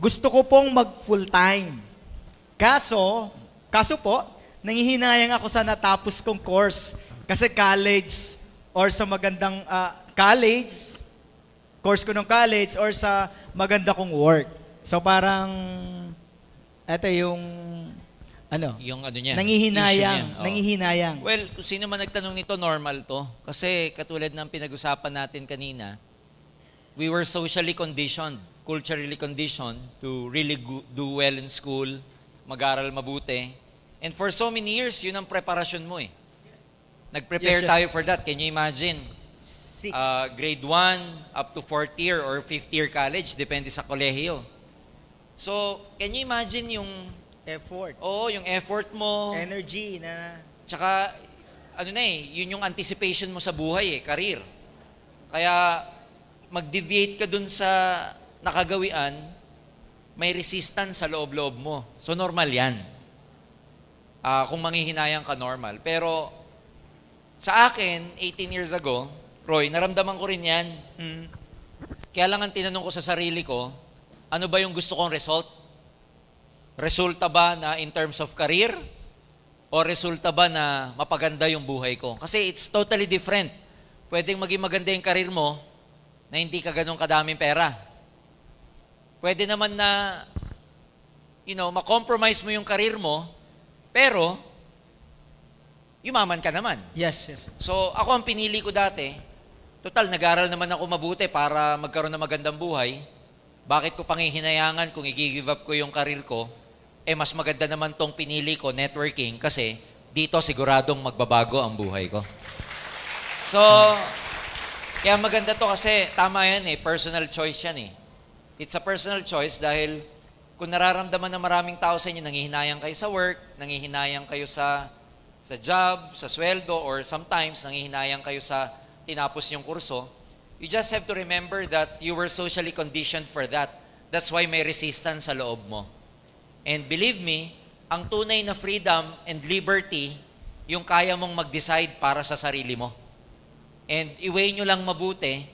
Gusto ko pong mag full-time. Kaso po, nangihinayang ako sa natapos kong course. Kasi college or sa magandang course ko ng college or sa maganda kong work. So parang, eto yung, Yung ano niya, nangihinayang, issue niya. Oo. nangihinayang. Well, kung sino man nagtanong nito, normal to. Kasi katulad ng pinag-usapan natin kanina, we were socially conditioned, culturally conditioned to really do well in school, mag-aral mabuti. And for so many years, yun ang preparasyon mo eh. Nag-prepare Yes, yes. tayo for that. Can you imagine? 6. Grade 1 up to 4th year or 5th year college, depende sa kolehiyo. So, can you imagine yung Effort. yung effort mo, Energy na... tsaka, yun yung anticipation mo sa buhay career. Kaya, mag-deviate ka dun sa nakagawian, may resistance sa loob-loob mo. So, normal yan. Kung manghihinayang ka, normal. Pero, sa akin, 18 years ago, Roy, naramdaman ko rin yan. Kaya lang ang tinanong ko sa sarili ko, ano ba yung gusto kong result? Resulta ba na in terms of career? O resulta ba na mapaganda yung buhay ko? Kasi it's totally different. Pwedeng maging maganda yung career mo na hindi ka ganun kadaming pera. Pwede naman na, ma-compromise mo yung career mo, pero, yumaman ka naman. Yes, yes. So, ako ang pinili ko dati, total, nag-aral naman ako mabuti para magkaroon ng magandang buhay. Bakit ko pangihinayangan kung i-give up ko yung career ko? Mas maganda naman tong pinili ko, networking, kasi dito siguradong magbabago ang buhay ko. So, kaya maganda to kasi tama yan personal choice yan It's a personal choice dahil kung nararamdaman ng maraming tao sa inyo, nangihinayang kayo sa work, nangihinayang kayo sa job, sa sweldo, or sometimes nangihinayang kayo sa tinapos yung kurso, you just have to remember that you were socially conditioned for that. That's why may resistance sa loob mo. And believe me, ang tunay na freedom and liberty, yung kaya mong mag-decide para sa sarili mo. And i-weigh nyo lang mabuti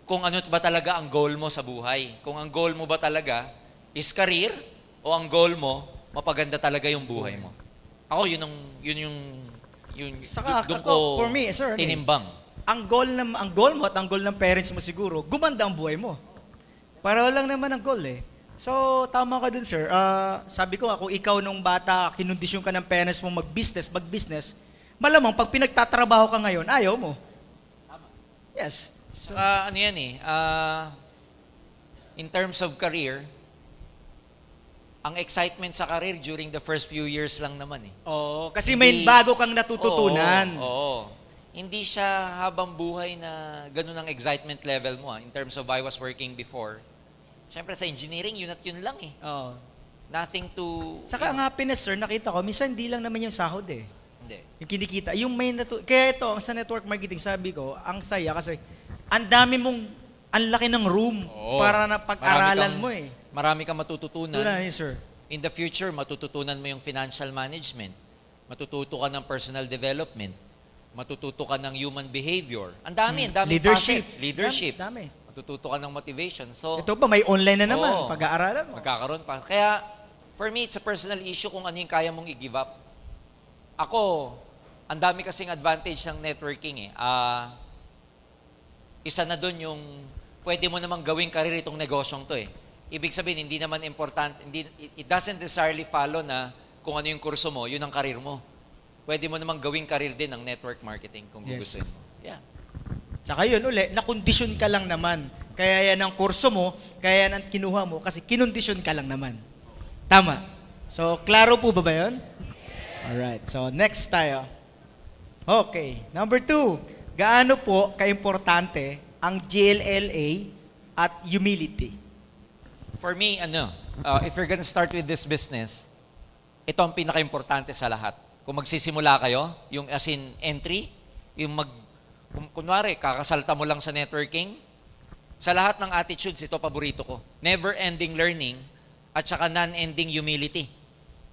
kung ano ba talaga ang goal mo sa buhay. Kung ang goal mo ba talaga is career o ang goal mo, mapaganda talaga yung buhay mo. Ako, yun Saka, doon ko for me, sir, tinimbang. ang goal mo at ang goal ng parents mo siguro, gumanda ang buhay mo. Para lang naman ang goal So, tama ka dun, sir. Sabi ko, kung ikaw nung bata, kinondisyon ka ng parents mo mag-business, malamang pag pinagtatrabaho ka ngayon, ayaw mo. Yes. So, in terms of career, ang excitement sa career during the first few years lang naman kasi may bago kang natututunan. Oo. Hindi siya habang buhay na ganun ang excitement level mo in terms of I was working before. Siyempre sa engineering, yun at yun lang Oo. Nothing to... Saka ang happiness, sir, nakita ko, minsan hindi lang naman yung sahod Hindi. Yung kinikita. Yung kaya ito, sa network marketing, sabi ko, ang saya kasi ang laki ng room Oo. para na pag-aralan mo Marami kang matututunan. Tunay, sir. In the future, matututunan mo yung financial management. Matututo ka ng personal development. Matututo ka ng human behavior. Ang dami Leadership. facets. Leadership. Dami. Matututo ka ng motivation. So, Ito pa, may online na naman. Oo. Pag-aaralan mo. magkakaroon pa. Kaya, for me, it's a personal issue kung ano yung kaya mong i-give up. Ako, ang dami kasing advantage ng networking isa na dun yung pwede mo namang gawing career itong negosyong to Ibig sabihin, hindi naman important, it doesn't necessarily follow na kung ano yung kurso mo, yun ang career mo. Pwede mo namang gawing career din ng network marketing kung gugustuhin mo. Yeah. Tsaka yun nakondisyon ka lang naman. Kaya yan ang kurso mo, kaya yan ang kinuha mo, kasi kinondisyon ka lang naman. Tama. So, klaro po ba yun? Alright. So, next tayo. Okay. Number 2. Gaano po kaimportante ang GLLA at humility? For me, if you're gonna start with this business, ito ang pinaka-importante sa lahat. Kung magsisimula kayo, yung as in entry, kunwari, kakasalta mo lang sa networking, sa lahat ng attitudes, ito paborito ko. Never-ending learning at saka non-ending humility.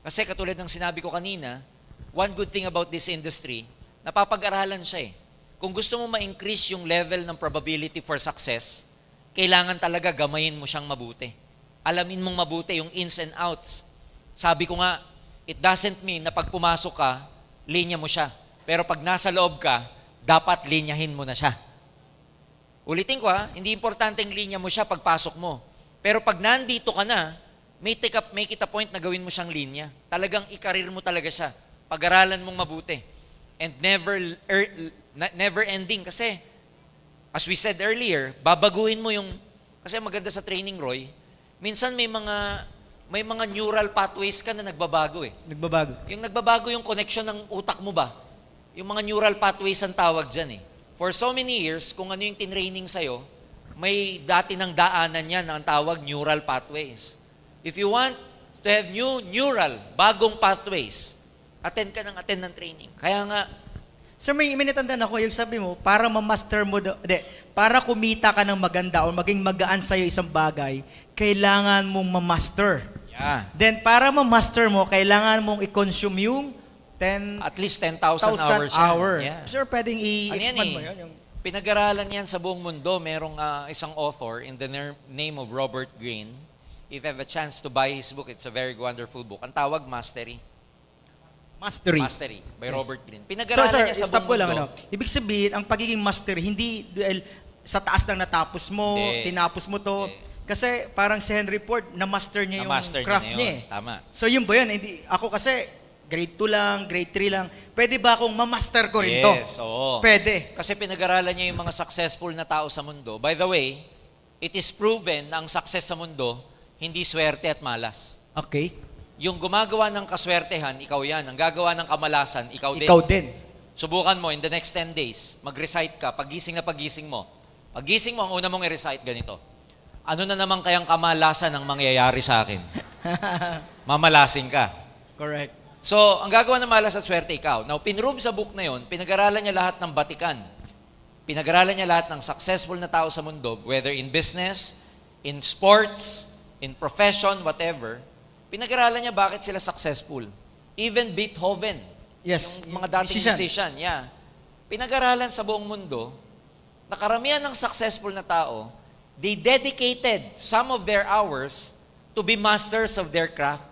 Kasi katulad ng sinabi ko kanina, one good thing about this industry, napapag-aralan siya Kung gusto mo ma-increase yung level ng probability for success, kailangan talaga gamayin mo siyang mabuti. alamin mong mabuti yung ins and outs. Sabi ko nga, it doesn't mean na pag pumasok ka, linya mo siya. Pero pag nasa loob ka, dapat linyahin mo na siya. Ulitin ko hindi importanteng linya mo siya pagpasok mo. Pero pag nandito ka na, may kita point na gawin mo siyang linya. Talagang ikarir mo talaga siya. Pag-aralan mong mabuti. And never ending. Kasi, as we said earlier, babaguhin mo yung, kasi maganda sa training, Roy, minsan may mga neural pathways ka na nagbabago eh. Nagbabago. Yung nagbabago yung connection ng utak mo ba? Yung mga neural pathways ang tawag dyan eh. For so many years, kung ano yung tinraining sa'yo, may dati ng daanan yan ang tawag neural pathways. If you want to have bagong pathways, attend ng training. Kaya nga, Sir, may natandaan ako, yung sabi mo, para ma-master mo, para kumita ka ng maganda o maging magaan sa'yo isang bagay, kailangan mong ma-master. yeah, Then, para ma-master mo, kailangan mong i-consume yung at least 10,000 hours. 10,000 hour. Yeah. Sir, pwedeng i-expand Ano mo yan yun? Yung, Pinag-aralan yan sa buong mundo. Merong isang author in the name of Robert Greene. If you have a chance to buy his book, it's a very wonderful book. Ang tawag, Mastery. Mastery by Yes. Robert Greene. So, Pinag-aralan sir, niya sa stop ko buong lang. mundo. Ibig sabihin, ang pagiging master, hindi dahil sa taas lang natapos mo, Hindi. tinapos mo to. Hindi. Kasi parang si Henry Ford, na-master niya yung Na-master craft niya niya. na yun. Tama. So yun ba yun? Hindi, ako kasi, grade 2 lang, grade 3 lang. Pwede ba akong ma-master ko rin to? Yes, oo. Pwede. Kasi pinag-aralan niya yung mga successful na tao sa mundo. By the way, it is proven na ang success sa mundo, hindi swerte at malas. Okay. Yung gumagawa ng kaswertehan, ikaw yan. Ang gagawa ng kamalasan, ikaw din. Ikaw din. Subukan mo in the next 10 days, mag-recite ka, pagising mo. Pagising mo, ang una mong i-recite ganito. Ano na naman kayang kamalasan ang mangyayari sa akin? Mamalasin ka. Correct. So, ang gagawa ng malas at swerte, ikaw. Now, pinrove sa book na yon, pinag-aralan niya lahat ng Batikan. Pinag-aralan niya lahat ng successful na tao sa mundo, whether in business, in sports, in profession, whatever. Pinag-aralan niya bakit sila successful. Even Beethoven, Yes. yung mga dating musician, yeah. Pinag-aralan sa buong mundo, na karamihan ng successful na tao, they dedicated some of their hours to be masters of their craft.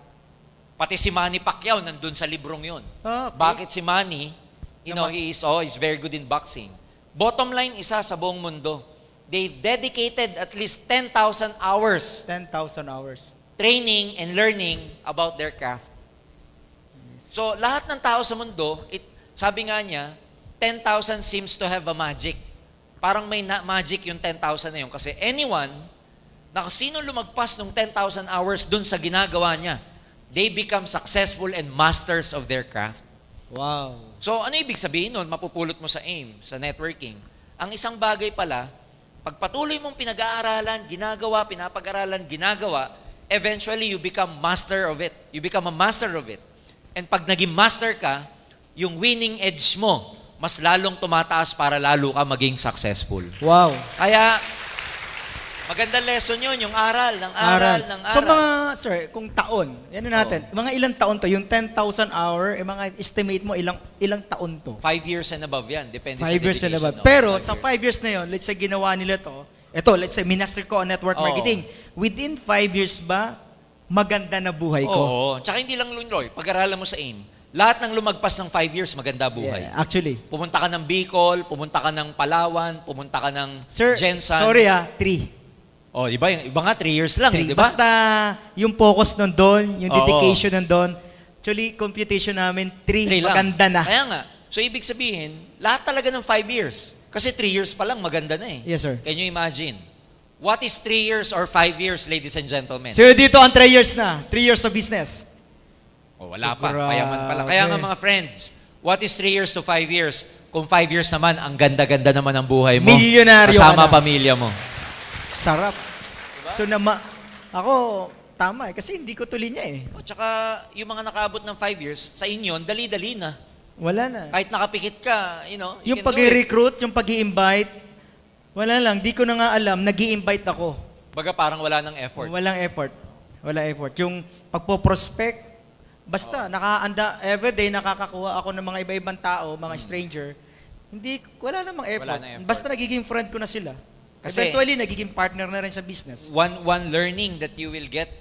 Pati si Manny Pacquiao nandun sa librong yun. Okay. Bakit si Manny, he's very good in boxing. Bottom line, isa sa buong mundo, they've dedicated at least 10,000 hours 10,000 hours. training and learning about their craft. So, lahat ng tao sa mundo, sabi nga niya, 10,000 seems to have a magic. Parang may magic yung 10,000 na yun. Kasi anyone, na sino lumagpas ng 10,000 hours dun sa ginagawa niya, they become successful and masters of their craft. Wow. So, ano ibig sabihin nun? Mapupulot mo sa AIM, sa networking. Ang isang bagay pala, pag patuloy mong pinag-aaralan, pinapag-aralan, ginagawa, eventually you become master of it. You become a master of it. And pag naging master ka, yung winning edge mo, mas lalong tumataas para lalo ka maging successful. Wow. Kaya, magandang lesson yun, yung aral. So mga, sir, kung taon, yan na natin, mga ilang taon to, yung 10,000 hour, mga estimate mo ilang taon to? 5 years and above yan, depende 5 sa years and dedication. above. Pero sa 5 years na yun, let's say ginawa nila to, let's say minaster ko ang network Oo. marketing. Within 5 years ba, maganda na buhay ko? Oo. Tsaka hindi lang Roy, pag-aralan mo sa AIM, lahat ng lumagpas ng 5 years, maganda buhay. Yeah, actually. Pumunta ka ng Bicol, pumunta ka ng Palawan, pumunta ka ng Sir, Jensan. sorry 3. Oh, di ba? Yung iba nga 3 years lang, di ba? Basta yung focus nun doon, yung Oo. dedication nun doon, actually, computation namin, 3, lang. maganda na. Kaya nga. So, ibig sabihin, lahat talaga ng 5 years. Kasi 3 years pa lang, maganda na eh. Yes, sir. Can you imagine? What is 3 years or 5 years, ladies and gentlemen? Sir, dito ang 3 years na. 3 years of business. Oh, wala pa. Grabe. Payaman pa lang. Kaya nga mga friends, what is 3 years to 5 years? Kung 5 years naman, ang ganda-ganda naman ang buhay mo. Milyonaryo Kasama ka na. pamilya mo. Sarap. So, ako, tama kasi hindi ko tuloy niya eh. O, tsaka, yung mga nakaabot ng 5 years, sa inyo, dali-dali na. Wala na. Kahit nakapikit ka, you Yung can do it. pag-recruit, yung pag-i-invite, wala lang. Di ko na nga alam, nag-i-invite ako. Baga parang wala ng effort. Walang effort. Wala effort. Yung pagpo-prospect, basta, everyday nakakakuha ako ng mga iba-ibang tao, mga stranger, wala namang effort. na effort. Basta nagiging friend ko na sila. Kasi Eventually, nagiging partner na rin sa business. one learning that you will get,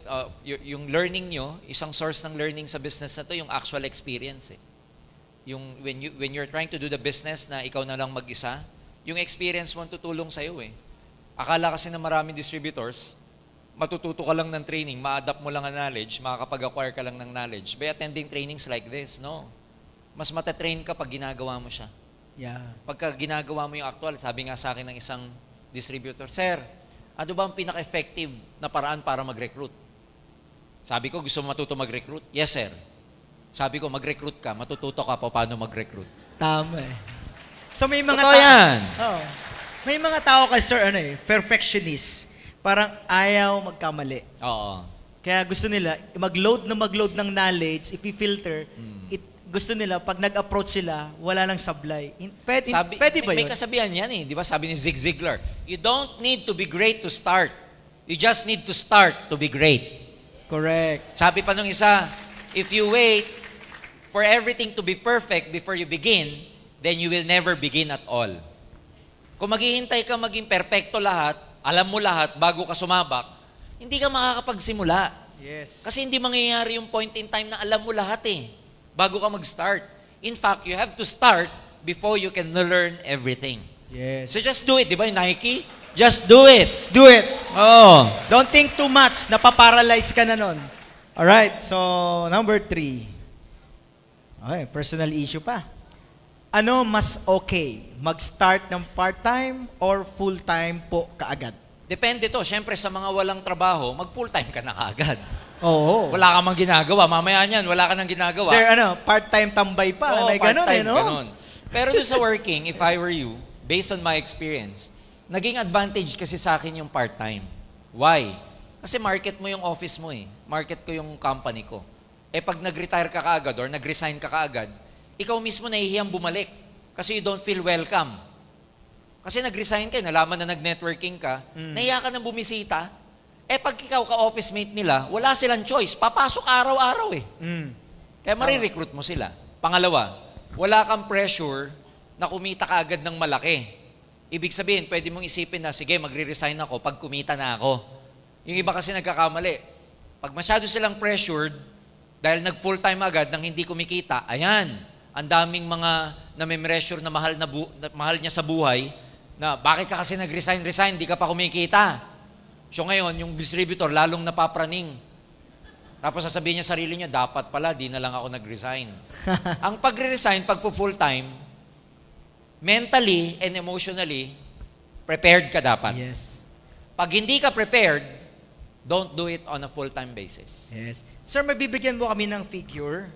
yung learning nyo, isang source ng learning sa business na to, yung actual experience eh. Yung when you're trying to do the business na ikaw na lang mag-isa, yung experience mo ang tutulong sa'yo eh. Akala kasi na maraming distributors, matututo ka lang ng training, ma-adapt mo lang ang knowledge, makakapag-acquire ka lang ng knowledge by attending trainings like this. No. Mas matatrain ka pag ginagawa mo siya. Yeah. Pagka ginagawa mo yung actual, sabi nga sa akin ng isang distributor, Sir, ano ba ang pinaka-effective na paraan para mag-recruit? Sabi ko, gusto mo matuto mag-recruit? Yes, sir. Sabi ko, mag-recruit ka, matututo ka pa paano mag-recruit. Tama eh. So may mga Totoo yan. Oh. May mga tao kasi sir, perfectionist. Parang ayaw magkamali. Oo. Kaya gusto nila mag-load ng knowledge, i-filter. Gusto nila pag nag-approach sila, wala nang sablay. Pwede ba may yun? kasabihan yan eh. Di ba sabi ni Zig Ziglar, you don't need to be great to start. You just need to start to be great. Correct. Sabi pa nung isa, if you wait for everything to be perfect before you begin, then you will never begin at all. Kung maghihintay ka maging perfecto lahat, alam mo lahat bago ka sumabak, hindi ka makakapagsimula. Yes. Kasi hindi mangyayari yung point in time na alam mo lahat eh, bago ka mag-start. In fact, you have to start before you can learn everything. Yes. So just do it, di ba yung Nike? Just do it. Let's do it. Oh. Don't think too much. Napaparalyze ka na nun. Alright, so number 3. Okay, personal issue pa. Ano mas okay? Mag-start ng part-time or full-time po kaagad? Depende to. Siyempre, sa mga walang trabaho, mag-full-time ka na kaagad. Oo. Wala ka mang ginagawa. Mamaya niyan, wala ka nang ginagawa. Part-time tambay pa. Oo, May ganun part-time, no? ganun. Pero doon sa working, if I were you, based on my experience, naging advantage kasi sa akin yung part-time. Why? Kasi market mo yung office mo eh. Market ko yung company ko. Eh pag nag-retire ka kaagad or nag-resign ka kaagad, ikaw mismo nahihiyang bumalik kasi you don't feel welcome. Kasi nag-resign ka, nalaman na nag-networking ka, nahiya ka ng bumisita, eh pag ikaw ka-office mate nila, wala silang choice, papasok araw-araw eh. Kaya marirecruit mo sila. Pangalawa, wala kang pressure na kumita ka agad ng malaki. Ibig sabihin, pwede mong isipin na, sige, magre-resign ako pag kumita na ako. Yung iba kasi nagkakamali. Pag masyado silang pressured, dahil nag-full-time agad nang hindi kumikita, ayan, ang daming mga nami-pressure na mahal niya sa buhay, na bakit ka kasi nag-resign, di ka pa kumikita. So ngayon, yung distributor, lalong napapraning. Tapos sasabihin niya sarili niya, dapat pala, di na lang ako nag-resign. Ang pag-resign, pag full-time, mentally and emotionally, prepared ka dapat. Yes. Pag hindi ka prepared, don't do it on a full-time basis. Yes. Sir, mabibigyan mo kami ng figure,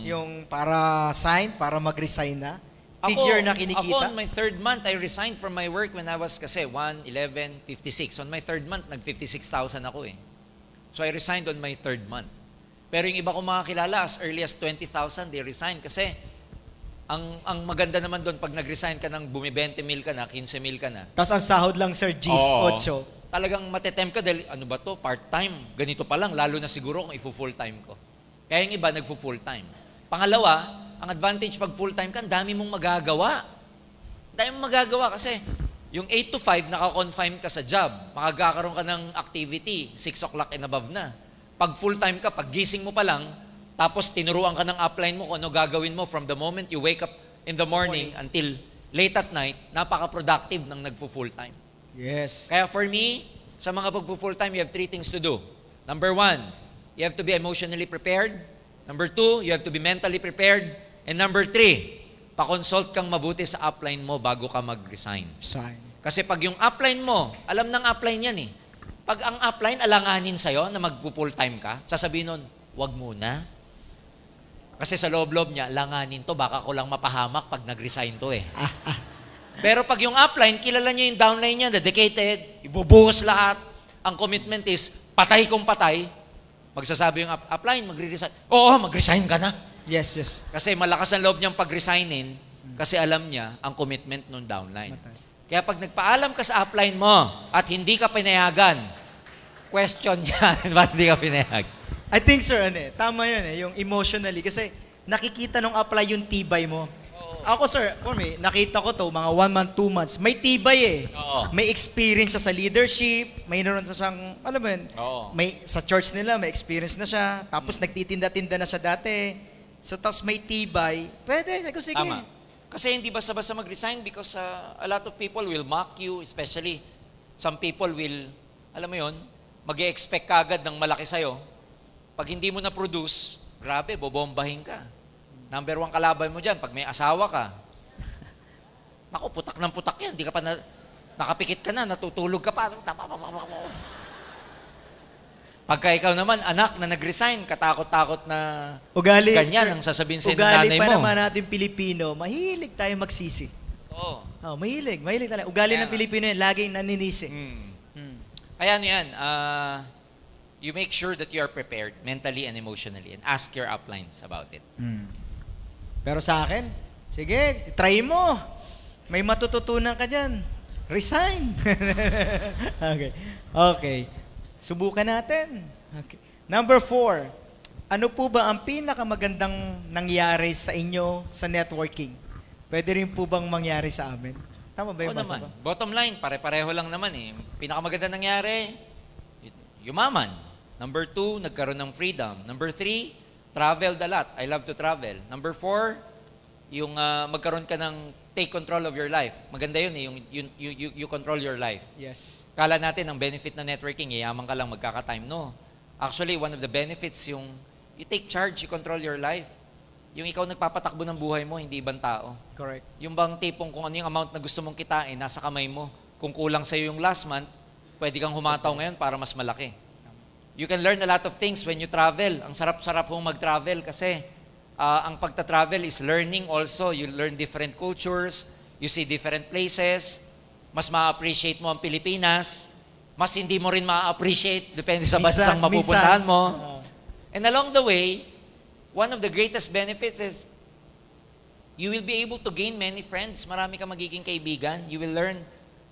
yung para mag-resign na? Figure na kinikita? Ako, on my third month, I resigned from my work when I was kasi 1,11,56. On my third month, nag-56,000 ako eh. So I resigned on my third month. Pero yung iba kong mga kilala, as early as 20,000, they resigned kasi ang maganda naman doon, pag nag-resign ka ng bumi 20 mil ka na, 15 mil ka na. Tapos ang sahod lang, sir, G's, 8. Talagang matetempt ka dahil, ano ba to, part-time. Ganito pa lang, lalo na siguro kung ifu-full-time ko. Kaya yung iba, nagfu-full-time. Pangalawa, ang advantage pag full-time ka, dami mong magagawa. Dami mong magagawa kasi yung 8 to 5, naka-confine ka sa job. Makagkakaroon ka ng activity, 6 o'clock and above na. Pag full-time ka, pag gising mo pa lang, tapos tinuruan ka ng upline mo kung ano gagawin mo from the moment you wake up in the morning until late at night, napaka-productive ng nagpo-full-time. Yes. Kaya for me, sa mga pagpo-full-time, you have 3 things to do. Number 1, you have to be emotionally prepared. Number 2, you have to be mentally prepared. And number 3, pa-consult kang mabuti sa upline mo bago ka mag-resign. Kasi pag yung upline mo, alam ng upline yan eh. Pag ang upline alanganin sa'yo na mag-full-time ka, sasabihin nun, wag muna. Kasi sa loob-loob niya, langanin to, baka ko lang mapahamak pag nag-resign to eh. Pero pag yung upline, kilala niya yung downline niya, dedicated, ibubuhos lahat. Ang commitment is, patay kung patay. Magsasabi yung upline, magre-resign. Oo, mag-resign ka na. Yes, yes. Kasi malakas ang loob niyang pag-resignin kasi alam niya ang commitment ng downline. Kaya pag nagpaalam ka sa upline mo at hindi ka pinayagan, question yan, ba't hindi ka pinayag? I think, sir, tama yun yung emotionally. Kasi nakikita nung apply yung tibay mo. Ako sir, for me, nakita ko to, mga 1 month, 2 months, may tibay eh. Oo. May experience siya sa leadership, may naroon sa siyang, alam mo yun, Oo. may, sa church nila, may experience na siya, tapos nagtitinda-tinda na siya dati. So, tapos may tibay, pwede, sige. Tama. Kasi hindi basta-basta mag-resign because a lot of people will mock you, especially some people will, alam mo yon, mag-expect kagad ng malaki sa'yo. Pag hindi mo na-produce, grabe, bobombahin ka. Number 1 kalaban mo dyan, pag may asawa ka, naku, putak ng putak yan, di ka pa nakapikit ka na, natutulog ka pa. Pagka ikaw naman, anak na nag-resign, katakot-takot na Ugali, ganyan sir, ang sasabihin sa'yo ng ugali nanay pa mo. naman natin Pilipino, mahilig tayo magsisi. Oo. Oh, mahilig talaga. Ugali Kaya ng nga. Pilipino yan, laging naninisi. Mm. Kaya ano yan, you make sure that you are prepared mentally and emotionally and ask your uplines about it. Pero sa akin, sige, try mo. May matututunan ka dyan. Resign. Okay. Subukan natin. Okay. Number 4, ano po ba ang pinakamagandang nangyari sa inyo sa networking? Pwede rin po bang mangyari sa amin? Tama ba yung Oo basa naman. ko? Bottom line, pare-pareho lang naman eh. Pinakamaganda nangyari, yumaman. Number 2, nagkaroon ng freedom. Number 3, traveled a lot. I love to travel. Number 4, yung magkaroon ka ng take control of your life. Maganda yun eh, you control your life. Yes. Kala natin ang benefit ng networking, yayaman ka lang magkaka-time. No. Actually, one of the benefits yung you take charge, you control your life. Yung ikaw nagpapatakbo ng buhay mo, hindi ibang tao. Correct. Yung bang tipong kung ano yung amount na gusto mong kitain, nasa kamay mo. Kung kulang sa'yo yung last month, pwede kang humataw ngayon para mas malaki. You can learn a lot of things when you travel. Ang sarap-sarap mong mag-travel kasi ang pagta-travel is learning also. You learn different cultures, you see different places, mas ma-appreciate mo ang Pilipinas, mas hindi mo rin ma-appreciate depende sa bansang mapupuntahan mo. And along the way, one of the greatest benefits is you will be able to gain many friends. Marami ka magiging kaibigan. You will learn,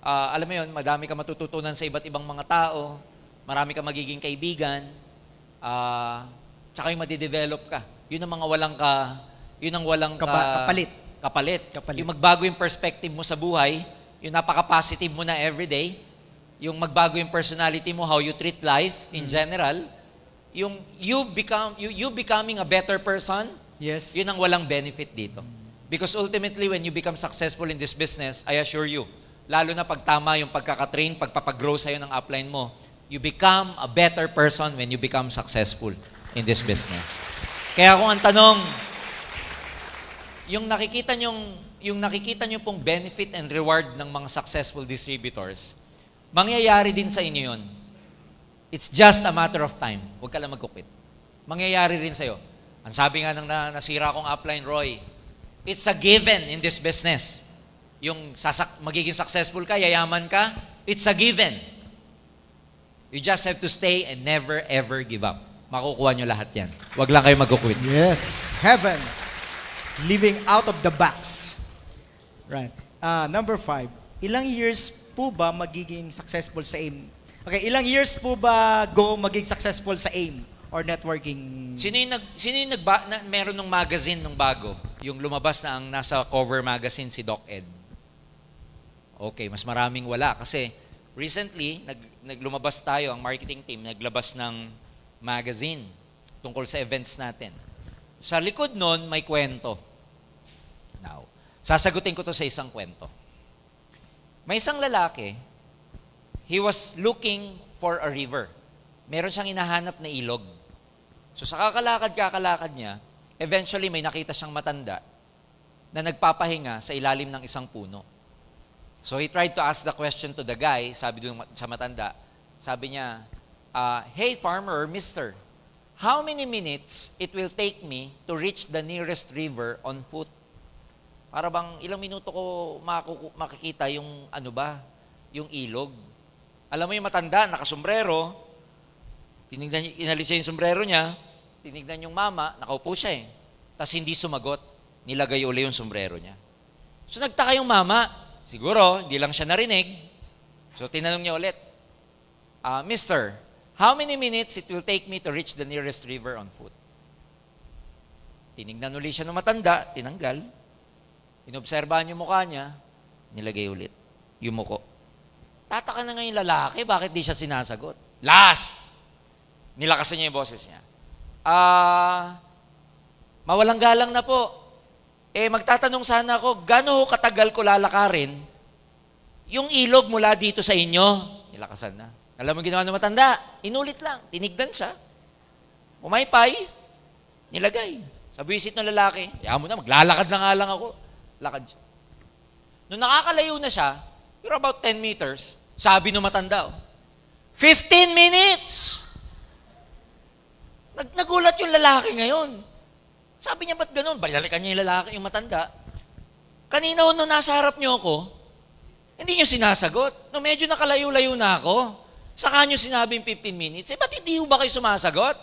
alam mo yun, madami ka matututunan sa iba't ibang mga tao. Marami ka magiging kaibigan. Tsaka yung madidevelop ka. Yun ang mga walang kapalit. Yung magbago yung perspective mo sa buhay, yung napaka-positive mo na everyday, yung magbago yung personality mo, how you treat life in general, yung you becoming a better person, Yes. yun ang walang benefit dito. Because ultimately, when you become successful in this business, I assure you, lalo na pag tama yung pagkakatrain, pagpapagrow sa'yo ng upline mo, you become a better person when you become successful in this business. Kaya kung ang tanong, yung nakikita nyo pong benefit and reward ng mga successful distributors, mangyayari din sa inyo yun. It's just a matter of time. Huwag ka lang magkukwit. Mangyayari rin sa'yo. Ang sabi nga ng nasira kong upline, Roy, it's a given in this business. Yung magiging successful ka, yayaman ka, it's a given. You just have to stay and never ever give up. Makukuha nyo lahat yan. Huwag lang kayo magkukwit. Yes. Heaven. Living out of the box. Right. Number 5. Ilang years po ba magiging successful sa AIM? Okay, ilang years po ba maging successful sa AIM or networking? Sino yung meron ng magazine nung bago? Yung lumabas na ang nasa cover magazine si Doc Ed. Okay, mas maraming wala. Kasi recently, naglumabas tayo, ang marketing team, naglabas ng magazine tungkol sa events natin. Sa likod nun, may kwento. Now, sasagutin ko to sa isang kwento. May isang lalaki, he was looking for a river. Meron siyang hinahanap na ilog. So sa kakalakad niya, eventually may nakita siyang matanda na nagpapahinga sa ilalim ng isang puno. So he tried to ask the question to the guy, sabi doon sa matanda, sabi niya, hey farmer, mister, how many minutes it will take me to reach the nearest river on foot? Para bang ilang minuto ko makikita yung yung ilog. Alam mo yung matanda, nakasombrero, inalis niya yung sombrero niya, tinignan yung mama, nakaupo siya eh. Tapos hindi sumagot, nilagay uli yung sombrero niya. So nagtaka yung mama, siguro, hindi lang siya narinig. So tinanong niya ulit, Mister, how many minutes it will take me to reach the nearest river on foot? Tinignan uli siya ng matanda, tinanggal. Inobserbahan yung mukha niya, nilagay ulit yung muko. Tataka na ngayon lalaki, bakit di siya sinasagot? Last! Nilakasan niya yung boses niya. Mawalang galang na po. Magtatanong sana ako, gano'n katagal ko lalakarin yung ilog mula dito sa inyo? Nilakasan na. Alam mo ginawa ng matanda? Inulit lang. Tinignan siya. Umaypay. Nilagay. Sa buwisit ng lalaki, mo na, maglalakad na nga lang ako. Lakad siya. Nung nakakalayo na siya, pero about 10 meters, sabi ng matanda, 15 minutes! Nagulat yung lalaki ngayon. Sabi niya, ba't ganun? Balalikan niya yung lalaki, yung matanda. Kanina nung nasa harap niyo ako, hindi niyo sinasagot. Nung medyo nakalayo-layo na ako, saka niyo sinabing 15 minutes, ba't hindi ba kayo sumasagot?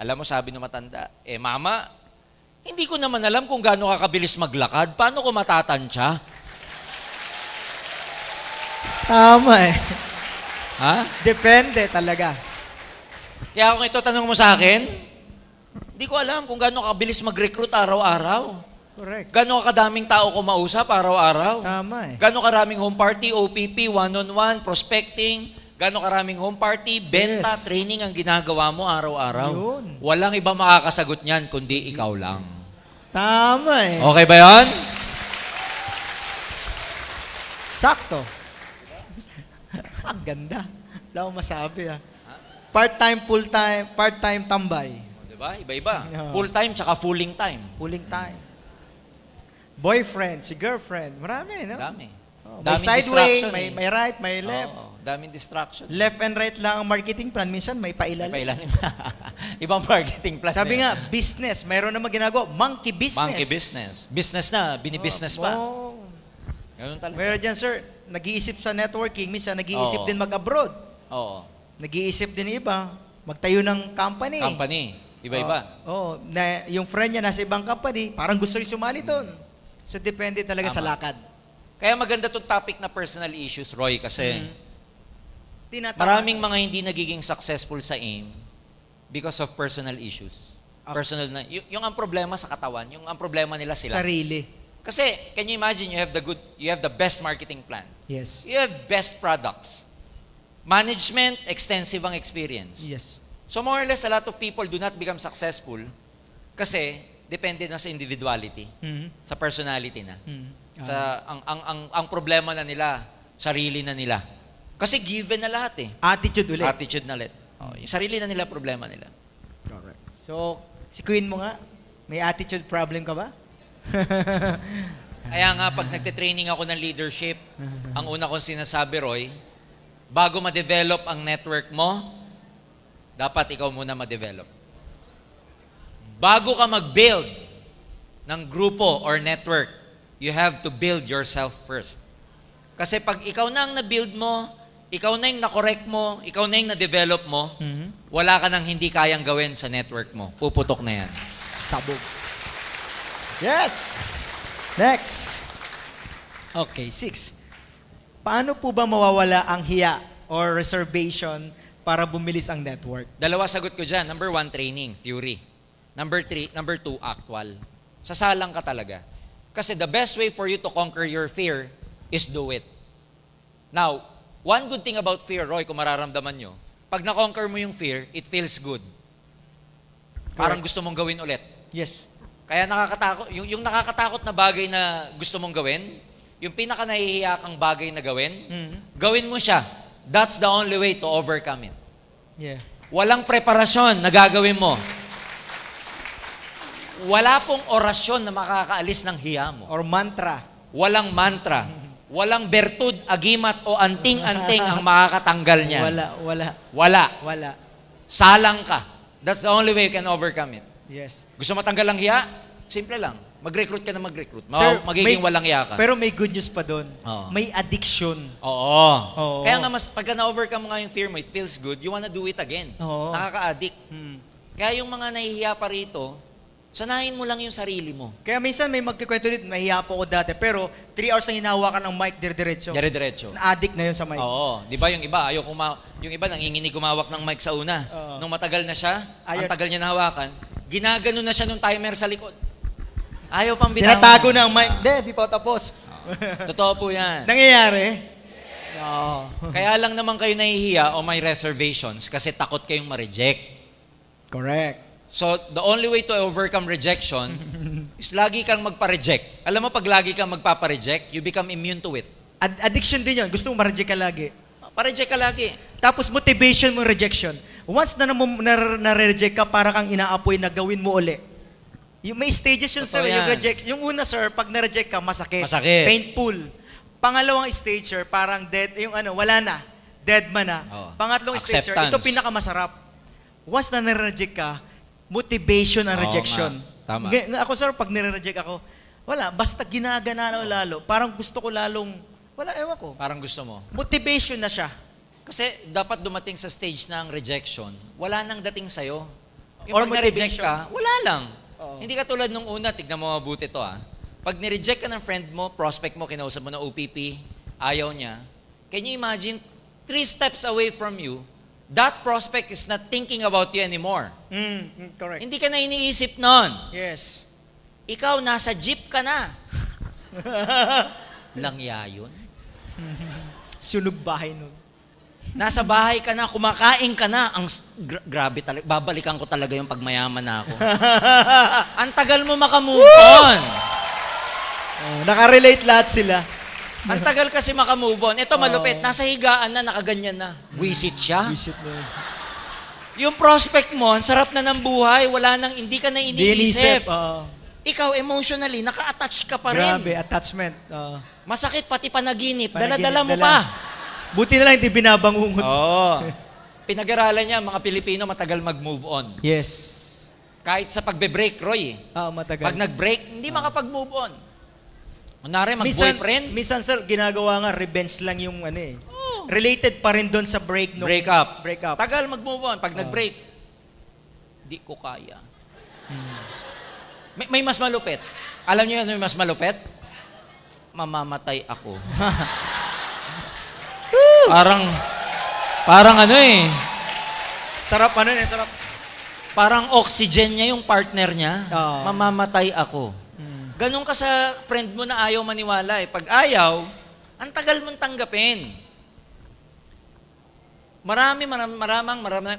Alam mo, sabi ng matanda, mama, hindi ko naman alam kung gaano kakabilis maglakad. Paano ko matatansya? Tama eh. Ha? Depende talaga. Kaya kung ito tanong mo sa akin, hindi ko alam kung gaano kakabilis mag-recruit araw-araw. Correct. Gaano kadaming tao ko mausap araw-araw. Tama eh. Gaano karaming home party, OPP, one-on-one, prospecting, gaano karaming home party, benta, Yes. training ang ginagawa mo araw-araw. Yun. Walang iba makakasagot niyan kundi ikaw lang. Tama eh. Okay ba yan? Sakto. Ang ganda. Wala akong masabi ah. Part-time, full-time, part-time tambay. Diba? Iba-iba. Yeah. Full-time tsaka fooling time. Pulling time. Boyfriend, si girlfriend. Marami, no? Dami. Oh, may Daming sideway, distraction may, eh. may right, may left. Daming distraction. Left and right lang ang marketing plan. Minsan may pailalim. Pailalim. Ibang marketing plan. Sabi na nga, business. Mayroon naman ginagawa. Monkey yan. business. Monkey business. Business na, binibusiness pa. Oh. Ganun talaga. Meron dyan, sir. Nag-iisip sa networking. Minsan nag-iisip Oo. din mag-abroad. Oo. Nag-iisip din iba. Magtayo ng company. Company. Iba-iba. Oo. Na, yung friend niya nasa ibang company, parang gusto rin sumali doon. So, depende talaga sa Tama. lakad. Kaya maganda itong topic na personal issues, Roy, kasi Tinatama- maraming mga hindi nagiging successful sa AIM because of personal issues. Okay. Personal na, yung ang problema sa katawan, yung ang problema nila sila. Sarili. Kasi, can you imagine, you have the best marketing plan. Yes. You have best products. Management, extensive ang experience. Yes. So more or less, a lot of people do not become successful kasi depende na sa individuality, Mhm. sa personality na. Mhm. Sa ang problema na nila, sarili na nila. Kasi given na lahat eh. Attitude ulit. Attitude na ulit. Yung sarili na nila, problema nila. Correct. So, si Queen mo nga, may attitude problem ka ba? Kaya nga, pag nagte-training ako ng leadership, ang una kong sinasabi, Roy, bago ma-develop ang network mo, dapat ikaw muna ma-develop. Bago ka mag-build ng grupo or network, you have to build yourself first. Kasi pag ikaw na ang na-build mo, ikaw na yung na-correct mo, ikaw na yung na-develop mo, Mhm. wala ka nang hindi kayang gawin sa network mo. Puputok na yan. Sabog. Yes! Next. Okay, 6. Paano po ba mawawala ang hiya or reservation para bumilis ang network? Dalawa sagot ko dyan. Number 1, training, theory. Number 2, actual. Sasalang ka talaga. Kasi the best way for you to conquer your fear is do it. Now, one good thing about fear, Roy, kung mararamdaman nyo, pag na-conquer mo yung fear, it feels good. Parang gusto mong gawin ulit. Yes. Kaya nakakatakot, yung nakakatakot na bagay na gusto mong gawin, yung pinaka nahihiya kang bagay na gawin, Mhm. gawin mo siya. That's the only way to overcome it. Yeah. Walang preparasyon na gagawin mo. Wala pong orasyon na makakaalis ng hiya mo. Or mantra. Walang mantra. Walang bertud, agimat o anting-anting ang makakatanggal niyan. Wala. Wala. Salang ka. That's the only way you can overcome it. Yes. Gusto mo tanggal ang hiya? Simple lang. Mag-recruit ka na mag-recruit. Sir, Magiging walang hiya ka. Pero may good news pa doon. Oo. May addiction. Oo. Oo. Kaya nga, pagka na-overcome mo nga yung fear mo, it feels good, you wanna do it again. Oo. Nakaka-addict. Hmm. Kaya yung mga nahihiya pa rito, sanahin mo lang yung sarili mo. Kaya minsan may magkikwento dito, nahiya po ako dati, pero 3 hours na hinahawakan ng mic dire-diretso. Dire-diretso. Na-addict na yun sa mic. Oo. Di ba yung iba, yung iba nanginginig gumawak ng mic sa una. Oo. Nung matagal na siya, Ayaw. ang tagal niya nahawakan, ginagano na siya nung timer sa likod. Ayaw pang bitawan. Tinatago na ang mind. Hindi, di pa tapos. Totoo po yan. Nangyayari? Oo. Kaya lang naman kayo nahihiya o may reservations kasi takot kayong ma-reject. Correct. So, the only way to overcome rejection is lagi kang magpa-reject. Alam mo, pag lagi kang magpapa-reject, you become immune to it. Addiction din yun. Gusto mo ma-reject ka lagi. Pa-reject ka lagi. Tapos motivation mo rejection. Once na-reject ka, para kang inaapoy na gawin mo uli. May stages yun, Totoo sir. Yung yan. reject. Yung una, sir, pag na-reject ka, masakit. Masakit. Painful. Pangalawang stage, sir, parang dead, wala na. Dead man na. Oh. Pangatlong stage, sir, Acceptance. ito pinakamasarap. Once na nare-reject ka, motivation ang Oo rejection. nga. Tama. Ako, sir, pag nire-reject ako, wala, basta ginagana lalo. Parang gusto ko lalong, wala, ewan ko. Parang gusto mo. Motivation na siya. Kasi dapat dumating sa stage ng rejection, wala nang dating sa'yo. Yung Or pag na-reject motivation. ka, wala lang. Oo. Hindi ka tulad nung una, tignan mo mabuti to Pag nireject ka ng friend mo, prospect mo, kinausap mo na OPP, ayaw niya, can you imagine, 3 steps away from you, that prospect is not thinking about you anymore. Correct. Hindi ka na iniisip nun. Yes. Ikaw, nasa jeep ka na. Langya yun. Sunog bahay nun. Nasa bahay ka na, kumakain ka na. Grabe talaga. Babalikan ko talaga yung pagmayaman na ako. Ang tagal mo makamove on. Nakarelate lahat sila. Ang tagal kasi makamove on. Ito malupit. Nasa higaan na, nakaganyan na. Wisit siya. Visit na yun. Yung prospect mo, ang sarap na ng buhay. Wala nang, hindi ka na iniisip. Ikaw, emotionally, naka-attach ka pa rin. Grabe, attachment. Masakit pati panaginip. Panaginip, Dala-dala mo dala. pa. Buti na lang hindi binabangungot. Oo. Pinag-aralan niya, mga Pilipino matagal mag-move on. Yes. Kahit sa pagbe-break, Roy. Matagal. Pag nag-break, hindi makapag-move on. Kunwari, mag-boyfriend. Minsan, sir, ginagawa nga, revenge lang yung Related pa rin doon sa break. Break up. Break up. Tagal mag-move on. Pag nag-break, di ko kaya. May mas malupit. Alam niyo ano yung mas malupit? Mamamatay ako. Parang ano Sarap sarap. Parang oxygen niya yung partner niya. Oo. Mamamatay ako. Ganon ka sa friend mo na ayaw maniwala Pag ayaw, ang tagal mong tanggapin. Maraming,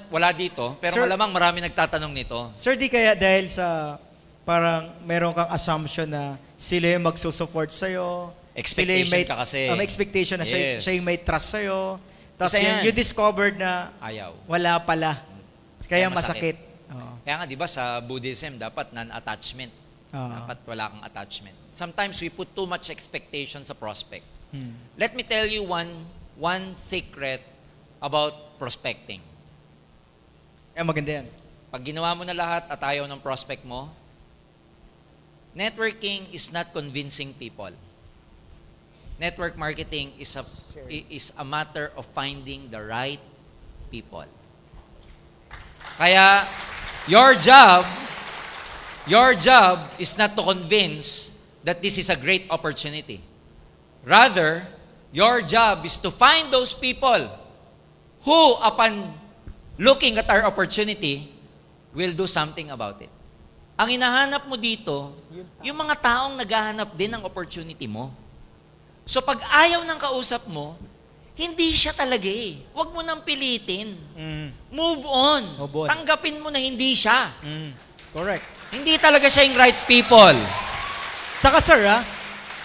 wala dito, pero Sir, malamang marami nagtatanong nito. Sir, di kaya dahil sa parang meron kang assumption na sila yung magsusupport sa'yo. Expectation sila yung ka kasi. May expectation na Yes. siya yung may trust sa'yo. Tapos Isa yan. you discovered na Ayaw. wala pala. Kaya Kaya masakit. masakit. Oo. Kaya nga, di ba, sa Buddhism, dapat non-attachment. Oo. Dapat wala kang attachment. Sometimes we put too much expectation sa prospect. Hmm. Let me tell you one secret about prospecting. Maganda yan. Pag ginawa mo na lahat at ayaw ng prospect mo, networking is not convincing people. Network marketing is a matter of finding the right people. Kaya, your job is not to convince that this is a great opportunity. Rather, your job is to find those people who, upon looking at our opportunity, will do something about it. Ang hinahanap mo dito, yung mga taong naghahanap din ng opportunity mo. So pag ayaw ng kausap mo, hindi siya talaga Huwag mo nang pilitin. Move on. Move on. Tanggapin mo na hindi siya. Correct. Hindi talaga siya yung right people. Saka sir,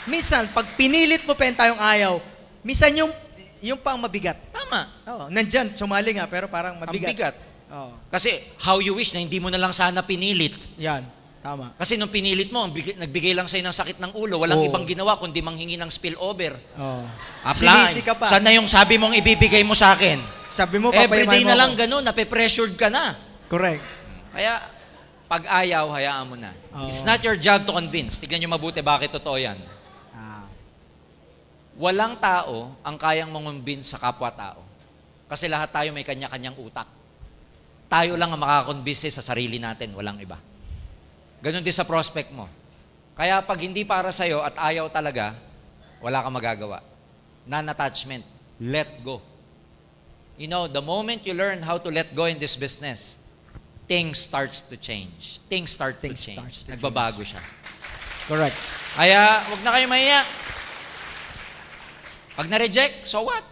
minsan, pag pinilit mo pa yung tayong ayaw, minsan yung pang mabigat. Tama. Oo, nandyan, sumali nga, pero parang Ang mabigat. bigat. Oo. Kasi how you wish na hindi mo na lang sana pinilit. Yan, tama. Kasi nung pinilit mo, nagbigay lang sa'yo ng sakit ng ulo, walang Oo. ibang ginawa kundi manghingi ng spillover. Oo. Apply. Sinisi ka pa. Saan na yung sabi mong ibibigay mo sa akin? Sabi mo, Everyday papayamahin mo na lang ako. ganun, nape-pressured ka na. Correct. Kaya, pag ayaw, hayaan mo na. Oo. It's not your job to convince. Tignan nyo mabuti bakit totoo yan. Walang tao ang kayang mangumbins sa kapwa-tao. Kasi lahat tayo may kanya-kanyang utak. Tayo lang ang makakakonvince sa sarili natin, walang iba. Ganon din sa prospect mo. Kaya pag hindi para sa'yo at ayaw talaga, wala kang magagawa. Non-attachment. Let go. You know, the moment you learn how to let go in this business, things starts to change. Things start to change. Nagbabago siya. Correct. Kaya, wag na kayo mahiya. Pag na-reject, so what?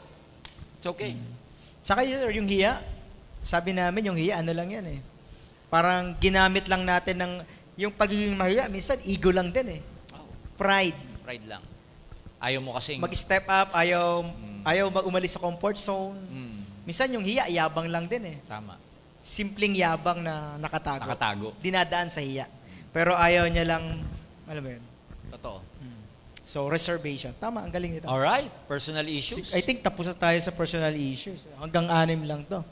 It's okay. Tsaka yung hiya, sabi namin yung hiya, ano lang yan eh. Parang ginamit lang natin ng, yung pagiging mahiya, minsan ego lang din eh. Oh, Pride. pride lang. Ayaw mo kasing... Mag-step up, ayaw umalis sa comfort zone. Mm, Minsan yung hiya, yabang lang din eh. tama. Simpleng yabang na nakatago. Nakatago. Dinadaan sa hiya. Pero ayaw niya lang, alam mo yun. Totoo. So, reservation. Tama, ang galing nito. Alright, personal issues. I think tapos na tayo sa personal issues. Hanggang 6 lang to.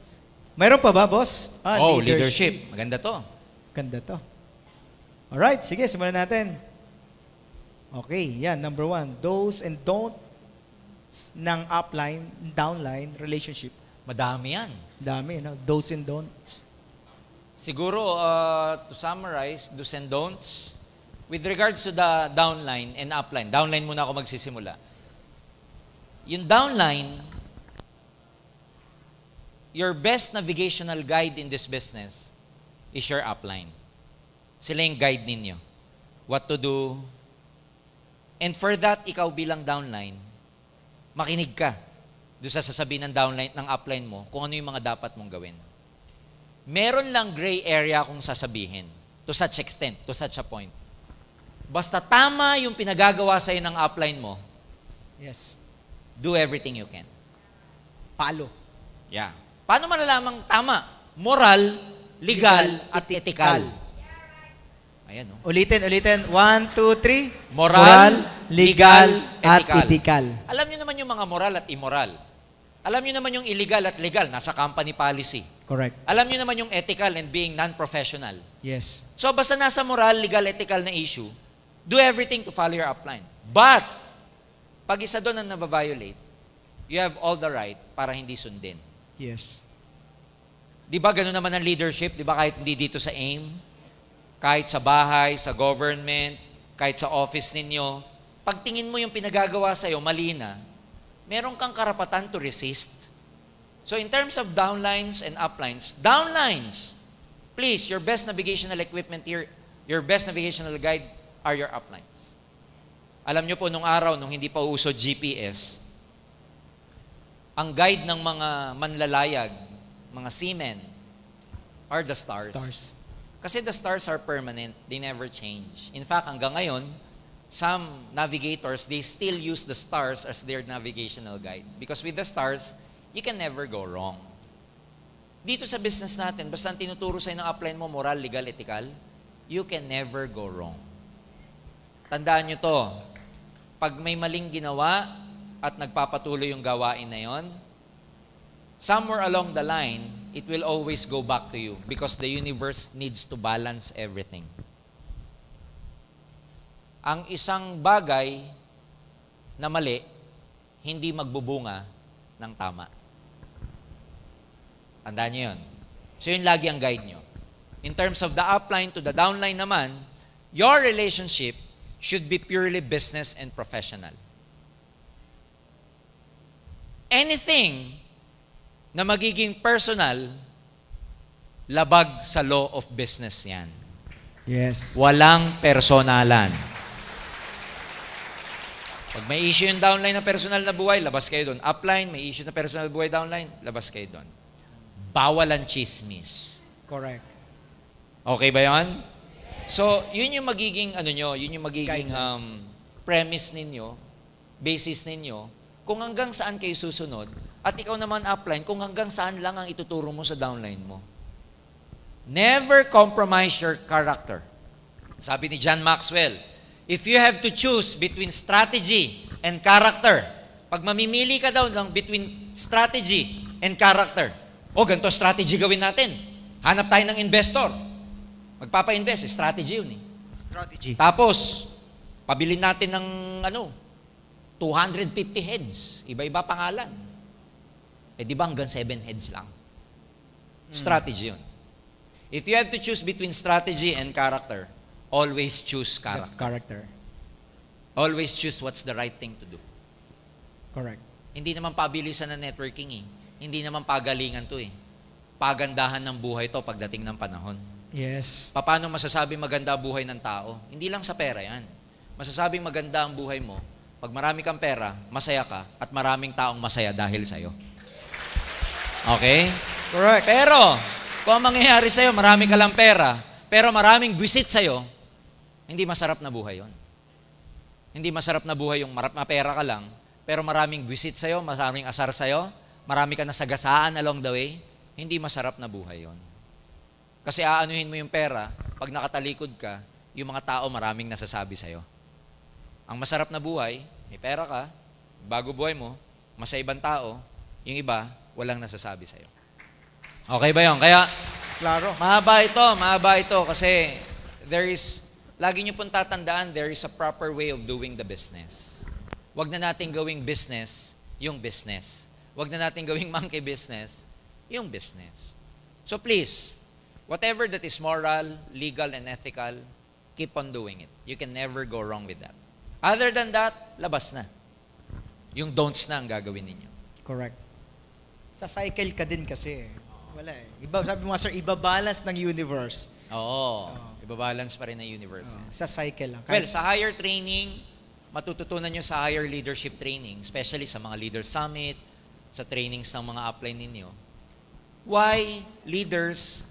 Mayroon pa ba, boss? Leadership. Maganda to. Ganda to. Alright, sige, simulan natin. Okay, yan, number 1. Do's and don'ts ng upline, downline relationship. Madami yan. Dami, no? Do's and don'ts. Siguro, to summarize, do's and don'ts, with regards to the downline and upline, downline muna ako magsisimula. Yung downline, your best navigational guide in this business is your upline. Sila yung guide ninyo. What to do. And for that, ikaw bilang downline, makinig ka doon sa sasabihin ng downline, ng upline mo, kung ano yung mga dapat mong gawin. Meron lang gray area kung sasabihin, to such extent, to such a point. Basta tama yung pinagagawa sa'yo ng upline mo, Yes. do everything you can. Palo. Yeah. Paano malalamang tama? Moral, legal, at ethical. Ayan, no? Ulitin. 1, 2, 3. Moral, legal, at ethical. ethical. Alam nyo naman yung mga moral at immoral. Alam nyo naman yung illegal at legal, nasa company policy. Correct. Alam nyo naman yung ethical and being non-professional. Yes. So, basta nasa moral, legal, ethical na issue, do everything to follow your upline. But, pag isa doon ang nababiolate, you have all the right para hindi sundin. Yes. Di ba gano'n naman ang leadership? Di ba kahit hindi dito sa AIM, kahit sa bahay, sa government, kahit sa office ninyo, pag tingin mo yung pinagagawa sa'yo, mali na, meron kang karapatan to resist. So in terms of downlines and uplines, downlines, please, your best navigational equipment here, your best navigational guide are your uplines. Alam nyo po, nung araw, nung hindi pa uso GPS, ang guide ng mga manlalayag, mga seamen, are the stars. Kasi the stars are permanent. They never change. In fact, hanggang ngayon, some navigators, they still use the stars as their navigational guide. Because with the stars, you can never go wrong. Dito sa business natin, basta ang tinuturo sa'yo ng upline mo, moral, legal, ethical, you can never go wrong. Tandaan nyo to, pag may maling ginawa at nagpapatuloy yung gawain na yon, somewhere along the line, it will always go back to you because the universe needs to balance everything. Ang isang bagay na mali, hindi magbubunga ng tama. Tandaan nyo yun. So yun lagi ang guide nyo. In terms of the upline to the downline naman, your relationship should be purely business and professional. Anything na magiging personal, labag sa law of business yan. Yes. Walang personalan. Pag may issue yung downline na personal na buhay, labas kayo doon. Upline, may issue na personal na buhay downline, labas kayo doon. Bawal ang chismis. Correct. Okay ba yan? So, yun yung magiging, yun yung magiging premise ninyo, basis ninyo, kung hanggang saan kayo susunod, at ikaw naman upline, kung hanggang saan lang ang ituturo mo sa downline mo. Never compromise your character. Sabi ni John Maxwell, if you have to choose between strategy and character, pag mamimili ka daw ng between strategy and character, ganito strategy gawin natin. Hanap tayo ng investor. Magpapa-invest, strategy yun eh. Strategy. Tapos, pabilin natin ng 250 heads. Iba-iba pangalan. Di ba hanggang 7 heads lang? Strategy yun. If you have to choose between strategy and character, always choose character. Character. Always choose what's the right thing to do. Correct. Hindi naman pabilisan ng networking eh. Hindi naman pagalingan to eh. Pagandahan ng buhay to pagdating ng panahon. Yes. Paano masasabi maganda buhay ng tao? Hindi lang sa pera yan. masasabing maganda ang buhay mo pag marami kang pera, masaya ka, at maraming taong masaya dahil sa'yo. Okay? Correct. Pero, kung ang mangyayari sa'yo, marami ka lang pera, pero maraming buwisit sa'yo, hindi masarap na buhay yon. Hindi masarap na buhay yung mapera ka lang, pero maraming buwisit sa'yo, maraming asar sa'yo, marami ka nasagasaan along the way, hindi masarap na buhay yon. Kasi aanuhin mo yung pera, pag nakatalikod ka, yung mga tao maraming nasasabi sa'yo. Ang masarap na buhay, may pera ka, bago buhay mo, mas sa ibang tao, yung iba, walang nasasabi sa'yo. Okay ba yun? Kaya, Klaro. mahaba ito kasi lagi nyo pong tatandaan, there is a proper way of doing the business. Huwag na natin gawing business yung business. Huwag na natin gawing monkey business yung business. So please, whatever that is moral, legal, and ethical, keep on doing it. You can never go wrong with that. Other than that, labas na. Yung don'ts na ang gagawin ninyo. Correct. Sa cycle ka din kasi. Wala eh. Sabi mo, sir, iba-balance ng universe. Oo. Ibabalance pa rin ang universe. Sa cycle lang. Well, sa higher training, matututunan nyo sa higher leadership training, especially sa mga leader summit, sa trainings ng mga upline ninyo, why leaders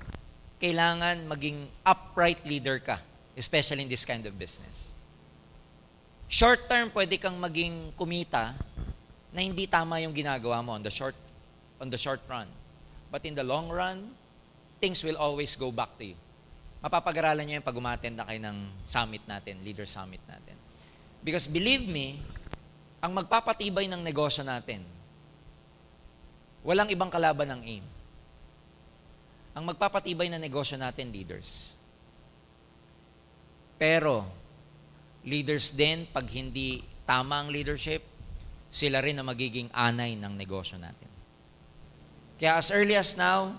kailangan maging upright leader ka, especially in this kind of business. Short term, pwede kang maging kumita na hindi tama yung ginagawa mo on the short run. But in the long run, things will always go back to you. Mapapag-aralan nyo yung pag umattend na kayo ng summit natin, leader summit natin. Because believe me, ang magpapatibay ng negosyo natin, walang ibang kalaban ng aim. Ang magpapatibay ng negosyo natin, leaders. Pero, leaders din, pag hindi tama ang leadership, sila rin ang magiging anay ng negosyo natin. Kaya as early as now,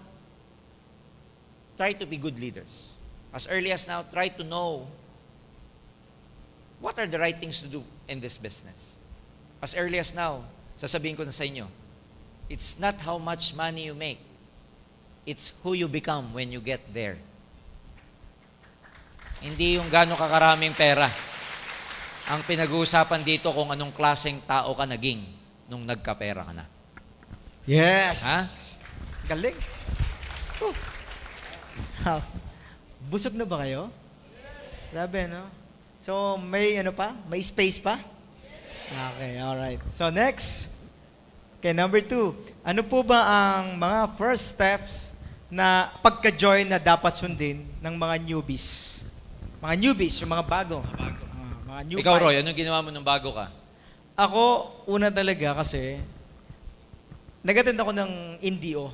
try to be good leaders. As early as now, try to know what are the right things to do in this business. As early as now, sasabihin ko na sa inyo, it's not how much money you make, it's who you become when you get there. Hindi yung gaano kakaraming pera. Ang pinag-uusapan dito kung anong klaseng tao ka naging nung nagkapera ka na. Yes. Ha? Galing. Busog na ba kayo? Grabe, no? So, may ano pa? May space pa? Okay, alright. So, next. Okay, number 2. Ano po ba ang mga first steps na pagka-join na dapat sundin ng mga newbies? Mga newbies, yung mga bago. Mga new Ikaw, pipe. Roy, anong ginawa mo nung bago ka? Ako, una talaga kasi, nag-attend ako ng NDO.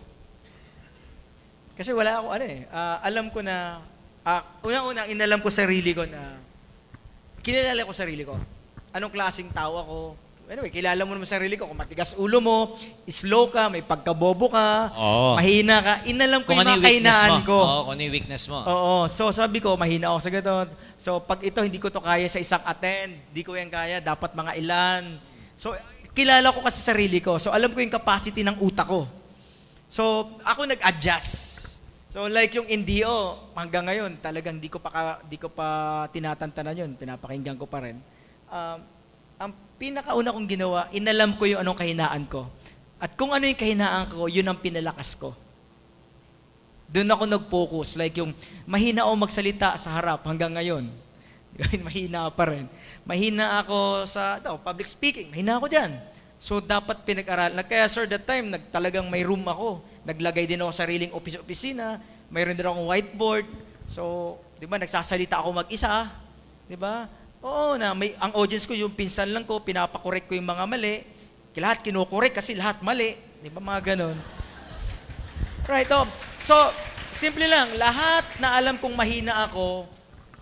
Kasi wala ako, alam ko na, una-una, inalam ko sarili ko na, kinilala ko sarili ko. Anong klaseng tao ako. Anyway, kilala mo naman sarili ko. Kung matigas ulo mo, slow ka, may pagkabobo ka, mahina ka. Inalam ko yung mga kahinaan ko. Oo, kung ano yung weakness mo. Oo. So, sabi ko, mahina ako sa ganun. So, pag ito, hindi ko to kaya sa isang attend. Hindi ko yan kaya. Dapat mga ilan. So, kilala ko kasi sarili ko. So, alam ko yung capacity ng utak ko. So, ako nag-adjust. So, like yung NDO, hanggang ngayon, talagang di ko pa tinatantanan yun. Pinapakinggan ko pa rin. Ang pinakauna kong ginawa, inalam ko yung anong kahinaan ko. At kung ano yung kahinaan ko, yun ang pinalakas ko. Doon ako nag-focus. Like yung mahina ako magsalita sa harap hanggang ngayon. Mahina pa rin. Mahina ako sa public speaking. Mahina ako dyan. So, dapat pinag-aralan. Kaya, sir, that time, talagang may room ako. Naglagay din ako sariling opisina. Mayroon din akong whiteboard. So, di ba, nagsasalita ako mag-isa. Di ba? Oo, ang audience ko, yung pinsan lang ko, pinapakorek ko yung mga mali. Lahat kinukorek kasi lahat mali. Di ba, mga ganon. Right, so, simple lang. Lahat na alam kong mahina ako,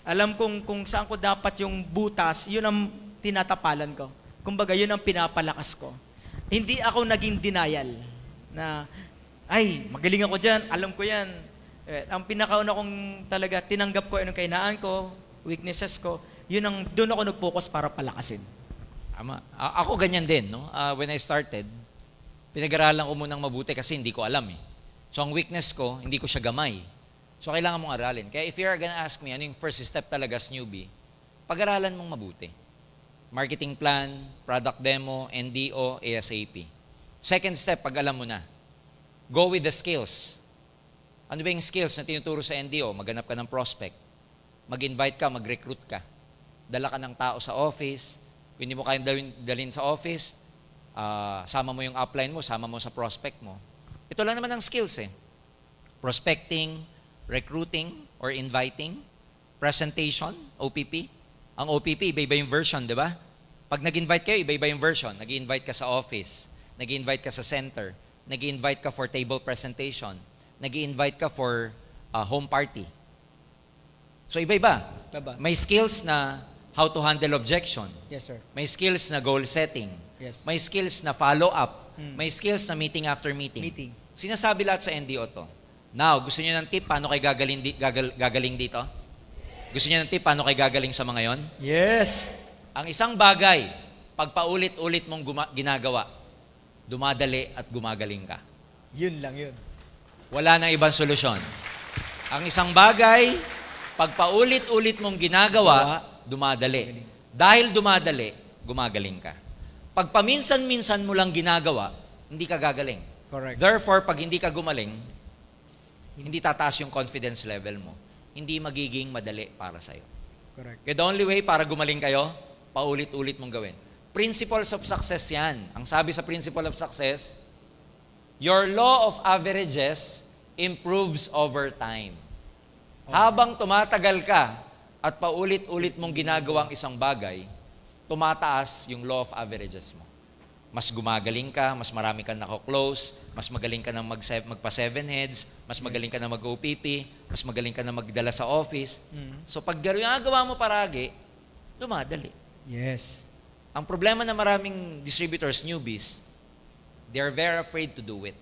alam kung saan ko dapat yung butas, yun ang tinatapalan ko. Kumbaga, yun ang pinapalakas ko. Hindi ako naging denial na, ay, magaling ako dyan, alam ko yan. Ang pinakauna kong talaga, tinanggap ko yung kahinaan ko, weaknesses ko, yun ang, doon ako nag-focus para palakasin. Tama. Ako ganyan din, no? When I started, pinag-aralan ko munang mabuti kasi hindi ko alam eh. So, ang weakness ko, hindi ko siya gamay. So, kailangan mong aralin. Kaya if you're gonna ask me, ano yung first step talaga as newbie, pag-aralan mong mabuti. marketing plan, product demo, NDO, ASAP. Second step, pag alam mo na, go with the skills. Ano ba yung skills na tinuturo sa NDO? Maghanap ka ng prospect. Mag-invite ka, mag-recruit ka. Dala ka ng tao sa office. Kung hindi mo kayang dalhin sa office, sama mo yung upline mo, sama mo sa prospect mo. Ito lang naman ang skills eh. Prospecting, recruiting, or inviting, presentation, OPP. Ang OPP, iba-iba yung version, di ba? Pag nag-invite kayo, iba-iba yung version. Nag-invite ka sa office, nag-invite ka sa center, nag-invite ka for table presentation, nag-invite ka for home party. So iba-iba. Diba? May skills na how to handle objection. Yes, sir. May skills na goal setting. Yes. May skills na follow-up. May skills na meeting after meeting. Sinasabi lahat sa NDO to. Now, gusto niyo ng tip paano kayo gagaling dito? Gusto niyo ng tip paano kayo gagaling sa mga yon? Yes. Ang isang bagay, pag paulit-ulit mong ginagawa, dumadali at gumagaling ka. Yun lang yun. Wala nang ibang solusyon. Ang isang bagay, pag paulit-ulit mong ginagawa, dumadali. Dahil dumadali, gumagaling ka. Pag paminsan-minsan mo lang ginagawa, hindi ka gagaling. Correct. Therefore, pag hindi ka gumaling, hindi tataas yung confidence level mo. Hindi magiging madali para sa'yo. Correct. Kaya the only way para gumaling kayo, paulit-ulit mong gawin. Principles of success yan. Ang sabi sa principle of success, your law of averages improves over time. Habang tumatagal ka at paulit-ulit mong ginagawa ang isang bagay, tumataas yung law of averages mo. Mas gumagaling ka, mas marami kang nako-close, mas magaling ka na magpa-seven heads, mas magaling ka na mag-OPP, mas magaling ka na magdala sa office. So pag ginagawa mo paragi, dumadali. Yes. Ang problema na maraming distributors, newbies, they're very afraid to do it.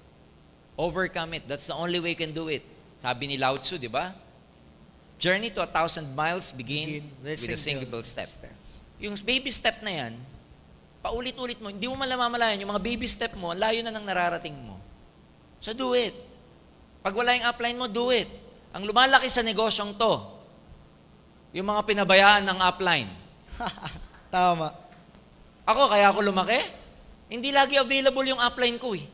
Overcome it. That's the only way you can do it. Sabi ni Lao Tzu, di ba? Journey to 1,000 miles begin with a single step. Yung baby step na yan, paulit-ulit mo, hindi mo malamamalayan, yung mga baby step mo, layo na ng nararating mo. So do it. Pag wala yung upline mo, do it. Ang lumalaki sa negosyong to, yung mga pinabayaan ng upline. Tama. Ako, kaya ako lumaki, hindi lagi available yung upline ko eh.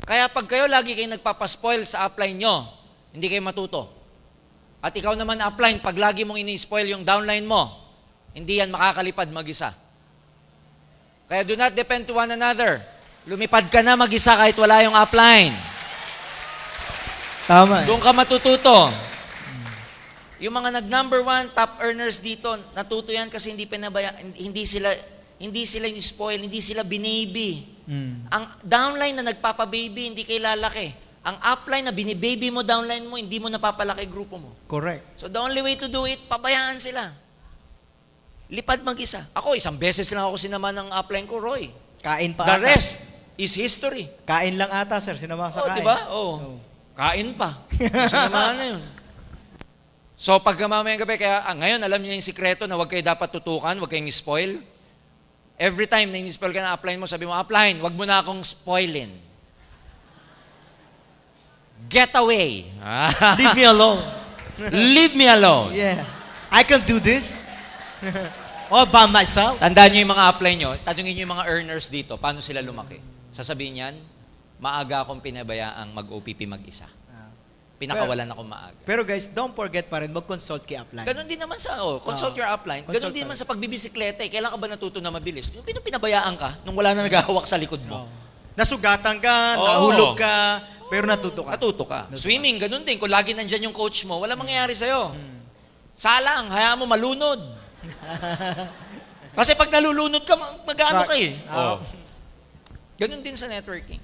Kaya pag kayo lagi kayo nagpapaspoil sa upline nyo, hindi kayo matuto. At ikaw naman upline, pag lagi mong ini-spoil yung downline mo, hindi yan makakalipad mag-isa. Kaya do not depend to one another. Lumipad ka na mag-isa kahit wala yung upline. Tama. Doon ka matututo. Yung mga nag-number 1 top earners dito, natuto yan kasi hindi sila in-spoil, hindi sila binaby. Ang downline na nagpapababy, hindi kayo lalaki. Ang upline na binibaby mo, downline mo, hindi mo napapalaki grupo mo. Correct. So the only way to do it, pabayaan sila. Lipad mag-isa. Ako, isang beses lang ako sinama ng upline ko, Roy. Kain pa The ata. rest is history. Kain lang ata, sir. Sinama sa kain. Diba? Oh. Kain pa. Sinamahan na yun. So, pagka mamayang gabi, kaya ngayon, alam niyo yung sikreto na huwag kayo dapat tutukan, huwag kayong spoil. Every time na in-spoil ka na upline mo, sabi mo, upline, huwag mo na akong spoilin. Get away. Leave me alone. Leave me alone. Yeah. I can do this. All by myself. Tandaan niyo yung mga upline nyo, tanungin niyo yung mga earners dito, paano sila lumaki. Sasabihin niyan, maaga akong pinabayaang mag-OPP mag-isa. Pinakawalan akong maaga. Pero guys, don't forget pa rin, mag-consult kay upline. Ganon din naman sa, consult your upline. Ganon din naman sa pagbibisikleta. Kailan ka ba natuto na mabilis? Yung pinabayaan ka, nung wala na naghahawak sa likod mo. Nasugatan ka, Oo. nahulog ka, pero natuto ka. Natuto ka. Swimming, ganon din. Kung lagi nandyan yung coach mo, wala mangyayari sa'yo. Salang, hayaan mo malunod. Kasi pag nalulunod ka, mag-ano ka eh. Ganon din sa networking.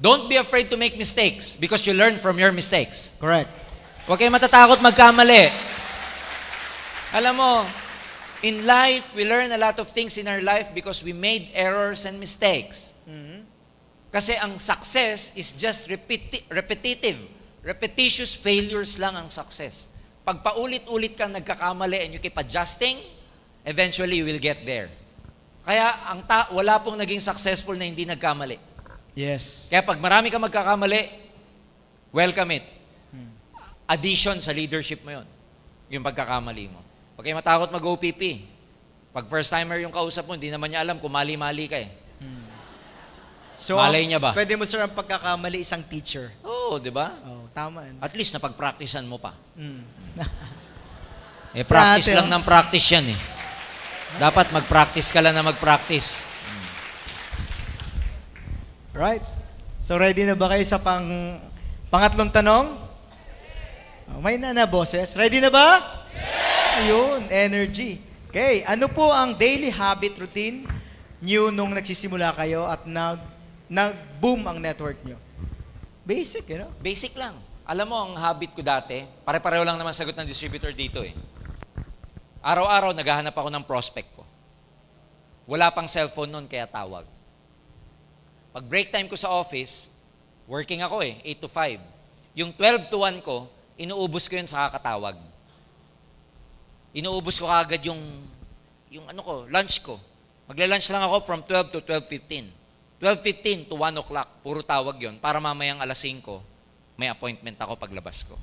Don't be afraid to make mistakes because you learn from your mistakes. Correct. Huwag kayo matatakot magkamali. Alam mo, in life, we learn a lot of things in our life because we made errors and mistakes. Kasi ang success is just repetitive. Repetitious failures lang ang success. Pag paulit-ulit kang nagkakamali and you keep adjusting, eventually you will get there. Kaya wala pong naging successful na hindi nagkamali. Yes. Kaya pag marami kang magkakamali, welcome it. Addition sa leadership mo yun. Yung pagkakamali mo. Huwag kayo matakot mag-OPP. Pag first timer yung kausap mo, hindi naman niya alam kung mali-mali ka eh. So, Malay niya ba? Pwede mo, sir, ang pagkakamali isang teacher. Oo, di ba? Oh, tama. Yan. At least napag-practicean mo pa. Mm. Eh, Sa practice atin, lang ng practice yan eh. Dapat mag-practice ka lang na mag-practice. Right? So, ready na ba kayo sa pangatlong tanong? Oh, may na boses. Ready na ba? Ayun, energy. Okay, ano po ang daily habit routine new nung nagsisimula kayo at nag-boom ang network nyo? Basic, you know? Basic lang. Alam mo, ang habit ko dati, pare-pareho lang naman sagot ng distributor dito eh. Araw-araw, naghahanap ako ng prospect ko. Wala pang cellphone noon, kaya tawag. Pag break time ko sa office, working ako eh, 8 to 5. Yung 12 to 1 ko, inuubos ko yun sa kakatawag. Inuubos ko kagad yung lunch ko. Magla-lunch lang ako from 12 to 12:15. 12:15 to 1 o'clock, puro tawag yon para mamayang alas 5, may appointment ako paglabas ko.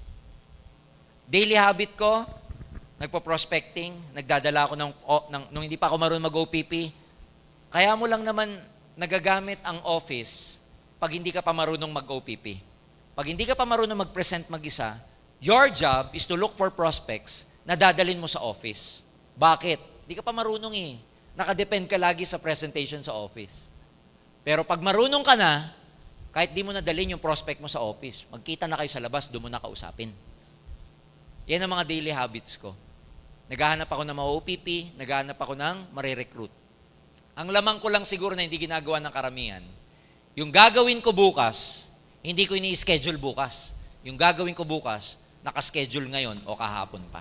Daily habit ko, nagpo-prospecting, nagdadala ako nung hindi pa ako marunong mag-OPP. Kaya mo lang naman nagagamit ang office pag hindi ka pa marunong mag-OPP. Pag hindi ka pa marunong mag-present mag-isa, your job is to look for prospects na dadalin mo sa office. Bakit? Hindi ka pa marunong eh. Nakadepend ka lagi sa presentation sa office. Pero pag marunong ka na, kahit di mo nadalhin yung prospect mo sa office, magkita na kayo sa labas, doon mo na kausapin. Yan ang mga daily habits ko. Naghahanap ako ng mga OPP, naghahanap ako ng marirecruit. Ang lamang ko lang siguro na hindi ginagawa ng karamihan, yung gagawin ko bukas, hindi ko ini-schedule bukas. Yung gagawin ko bukas, nakaschedule ngayon o kahapon pa.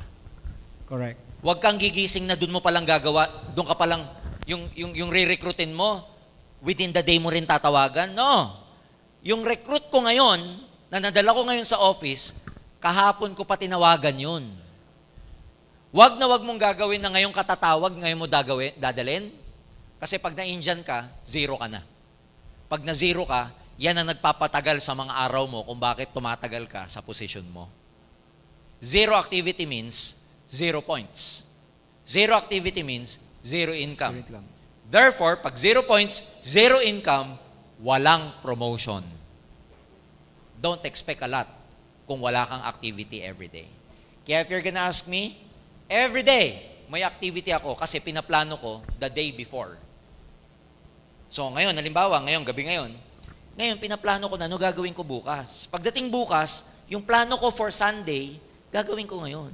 Correct. Huwag kang gigising na doon mo palang gagawa, doon ka palang, yung re-recruitin mo, within the day mo rin tatawagan. No. Yung recruit ko ngayon, na nadala ko ngayon sa office, kahapon ko pa tinawagan yun. Huwag na huwag mong gagawin na ngayong katatawag, ngayon mo dadalhin. Kasi pag na-Indian ka, zero ka na. Pag na-zero ka, yan ang nagpapatagal sa mga araw mo kung bakit tumatagal ka sa position mo. Zero activity means 0 points. Zero activity means zero income. Therefore, pag 0 points, 0 income, walang promotion. Don't expect a lot kung wala kang activity every day. Kaya if you're gonna ask me, every day, may activity ako kasi pinaplano ko the day before. So ngayon, halimbawa, gabi ngayon, pinaplano ko na ano gagawin ko bukas. Pagdating bukas, yung plano ko for Sunday, gagawin ko ngayon.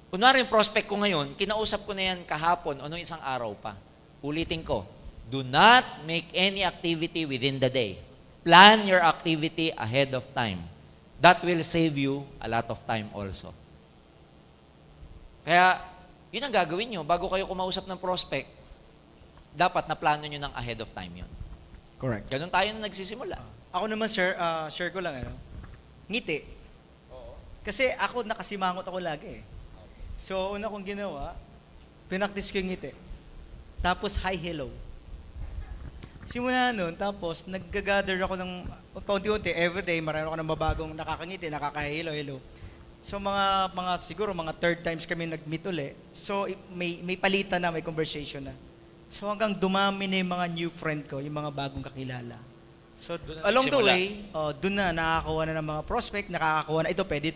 Kunwari yung prospect ko ngayon, kinausap ko na yan kahapon o nung isang araw pa. Ulitin ko, do not make any activity within the day. Plan your activity ahead of time. That will save you a lot of time also. Kaya, yun ang gagawin nyo. Bago kayo kumausap ng prospect, dapat na plano nyo ng ahead of time yun. Correct. Ganun tayo na nagsisimula. Ako naman, sir, share ko lang, ngiti. Kasi ako, nakasimangot ako lagi eh. So, una kong ginawa, pinaktis ko yung ngiti. Tapos, hi, hello. Simula nun, tapos, nag-gather ako ng, paunti-unti, everyday, marami ako ng mabagong nakakangiti, nakaka-hello, hello. So, siguro, mga third times kami nag-meet uli. So, may palitan na, may conversation na. So, hanggang dumami na yung mga new friend ko, yung mga bagong kakilala. So, along the way, doon na nakakakuha na ng mga prospect, nakakakuha na, ito pwede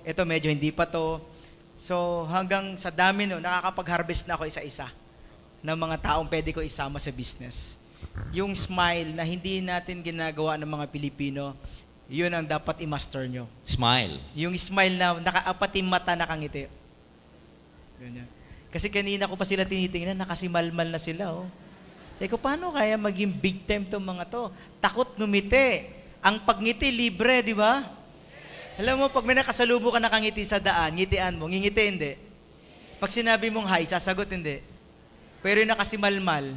ito medyo hindi pa to. So, hanggang sa dami no, nakakapag-harvest na ako isa-isa ng mga taong pwede ko isama sa business. Yung smile na hindi natin ginagawa ng mga Pilipino, yun ang dapat i-master nyo. Smile. Yung smile na nakaapat yung mata nakangiti. Ganyan. Kasi kanina ko pa sila tinitingnan, nakasimalmal na sila. Oh. Sabi ko, paano kaya maging big time itong mga to? Takot ngumiti. Ang pagngiti, libre, di ba? Alam mo, pag may nakasalubo ka nakangiti sa daan, ngitian mo, ngingiti hindi. Pag sinabi mong hi, sasagot hindi. Pero yung nakasimalmal.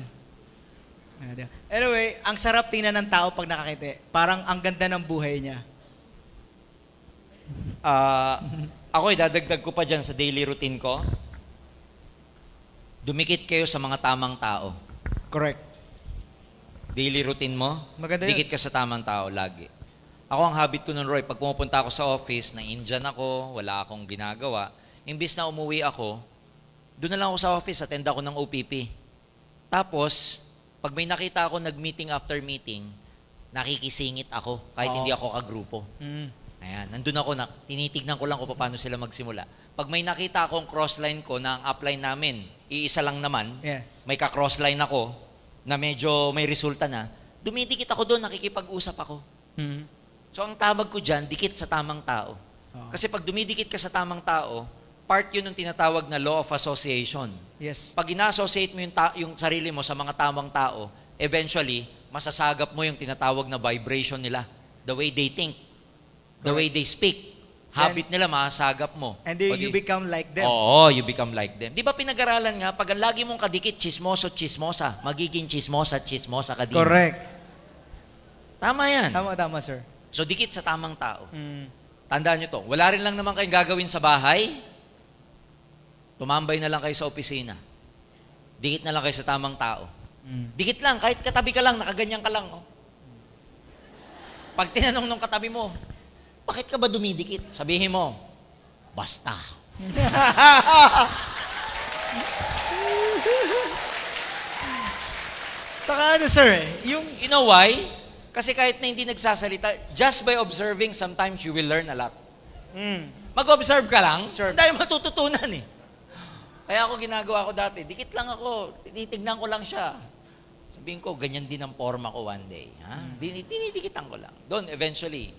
Anyway, ang sarap tingnan ng tao pag nakakiti. Parang ang ganda ng buhay niya. Ako, idadagdag ko pa dyan sa daily routine ko. Dumikit kayo sa mga tamang tao. Correct. Daily routine mo, Maganda yun. dikit ka sa tamang tao lagi. Ako ang habit ko nun, Roy, pag pumupunta ako sa office, na Indian ako, wala akong ginagawa, imbis na umuwi ako, Doon na lang ako sa office, attend ako ng OPP. Tapos, pag may nakita ako nag-meeting after meeting, nakikisingit ako kahit hindi ako kagrupo. Ayan, nandun ako, tinitignan ko lang kung paano sila magsimula. Pag may nakita akong crossline ko na ang upline namin, iisa lang naman, Yes. may ka-crossline ako na medyo may resulta na, dumidikit ako doon, nakikipag-usap ako. So ang tawag ko dyan, dikit sa tamang tao. Kasi pag dumidikit ka sa tamang tao, part yun ng tinatawag na law of association. Yes. Pag ina-associate mo yung sarili mo sa mga tamang tao, eventually, masasagap mo yung tinatawag na vibration nila. The way they think, the way they speak, habit nila, masasagap mo. And then you become like them. Oo, you become like them. Di ba pinag-aralan nga, pag ang lagi mong kadikit, chismoso, chismosa, magiging chismosa, chismosa ka din. Correct. Tama yan. Tama, sir. So, dikit sa tamang tao. Tandaan nyo to, wala rin lang naman kayong gagawin sa bahay, tumambay na lang kayo sa opisina. Dikit na lang kayo sa tamang tao. Dikit lang, kahit katabi ka lang, nakaganyan ka lang. Oh. Pag tinanong nung katabi mo, bakit ka ba dumidikit? Sabihin mo, basta. Saka ano, sir, yung... You know why? Kasi kahit na hindi nagsasalita, just by observing, sometimes you will learn a lot. Mag-observe ka lang, Sure. dahil matututunan eh. Kaya ako ginagawa ko dati, dikit lang ako, tinitignan ko lang siya. Sabihin ko, ganyan din ang forma ko one day. Ha? Dinidikitan ko lang. Doon, eventually,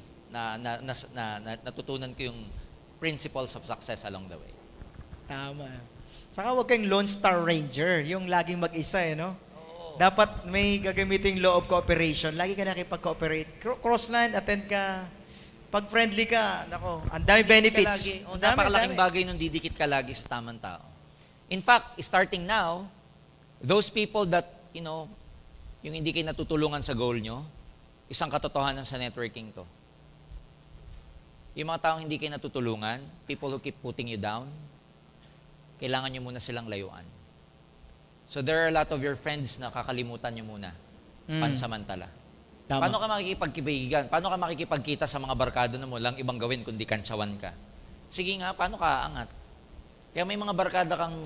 natutunan ko yung principles of success along the way. Tama. Saka huwag kang Lone Star Ranger, yung laging mag-isa, no? Dapat may gagamitin law of cooperation. Lagi ka nakipag-cooperate. Crossline, attend ka. Pag friendly ka, nako, ang dami benefits. Ang dami, Napakalaking dami. bagay nung didikit ka lagi sa tamang tao. In fact, starting now, those people that, yung hindi kayo natutulungan sa goal nyo, isang katotohanan sa networking to. Yung mga taong hindi kayo natutulungan, people who keep putting you down, kailangan nyo muna silang layuan. So there are a lot of your friends na kakalimutan nyo muna, pansamantala. Tama. Paano ka makikipagkibigan? Paano ka makikipagkita sa mga barkado na mo lang ibang gawin kundi kantsawan ka? Sige nga, paano ka aangat? Kaya may mga barkada kang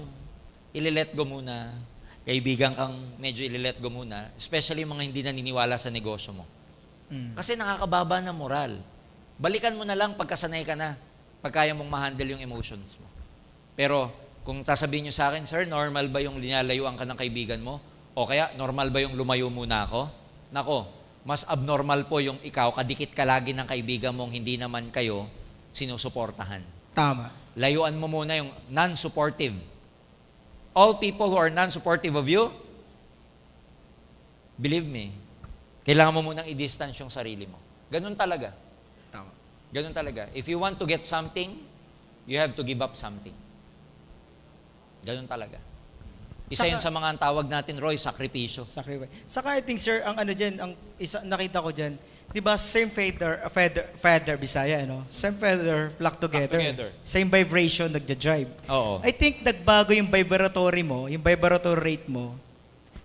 ililet go muna, kaibigan kang medyo ililet go muna, especially mga hindi naniniwala sa negosyo mo. Kasi nakakababa ng moral. Balikan mo na lang pagkasanay ka na, pag kaya mong ma-handle yung emotions mo. Pero kung sasabihin nyo sa akin, sir, normal ba yung linalayuan ka ng kaibigan mo? O kaya, normal ba yung lumayo muna ako? Nako, mas abnormal po yung ikaw, kadikit ka lagi ng kaibigan mong hindi naman kayo sinusuportahan. Tama. Layuan mo muna yung non-supportive. All people who are non-supportive of you, believe me, kailangan mo munang i-distance yung sarili mo. Ganun talaga. Tama. Ganun talaga. If you want to get something, you have to give up something. Ganun talaga. Isa yun sa mga ang tawag natin, Roy, sakripisyo. Sacrifice. Saka I think, sir, ang ano dyan, ang isa, nakita ko dyan, di ba, same feather, Bisaya, ano? Same feather, flock together. together. Same vibration, nagja-drive. Oo. I think nagbago yung vibratory mo, yung vibratory rate mo,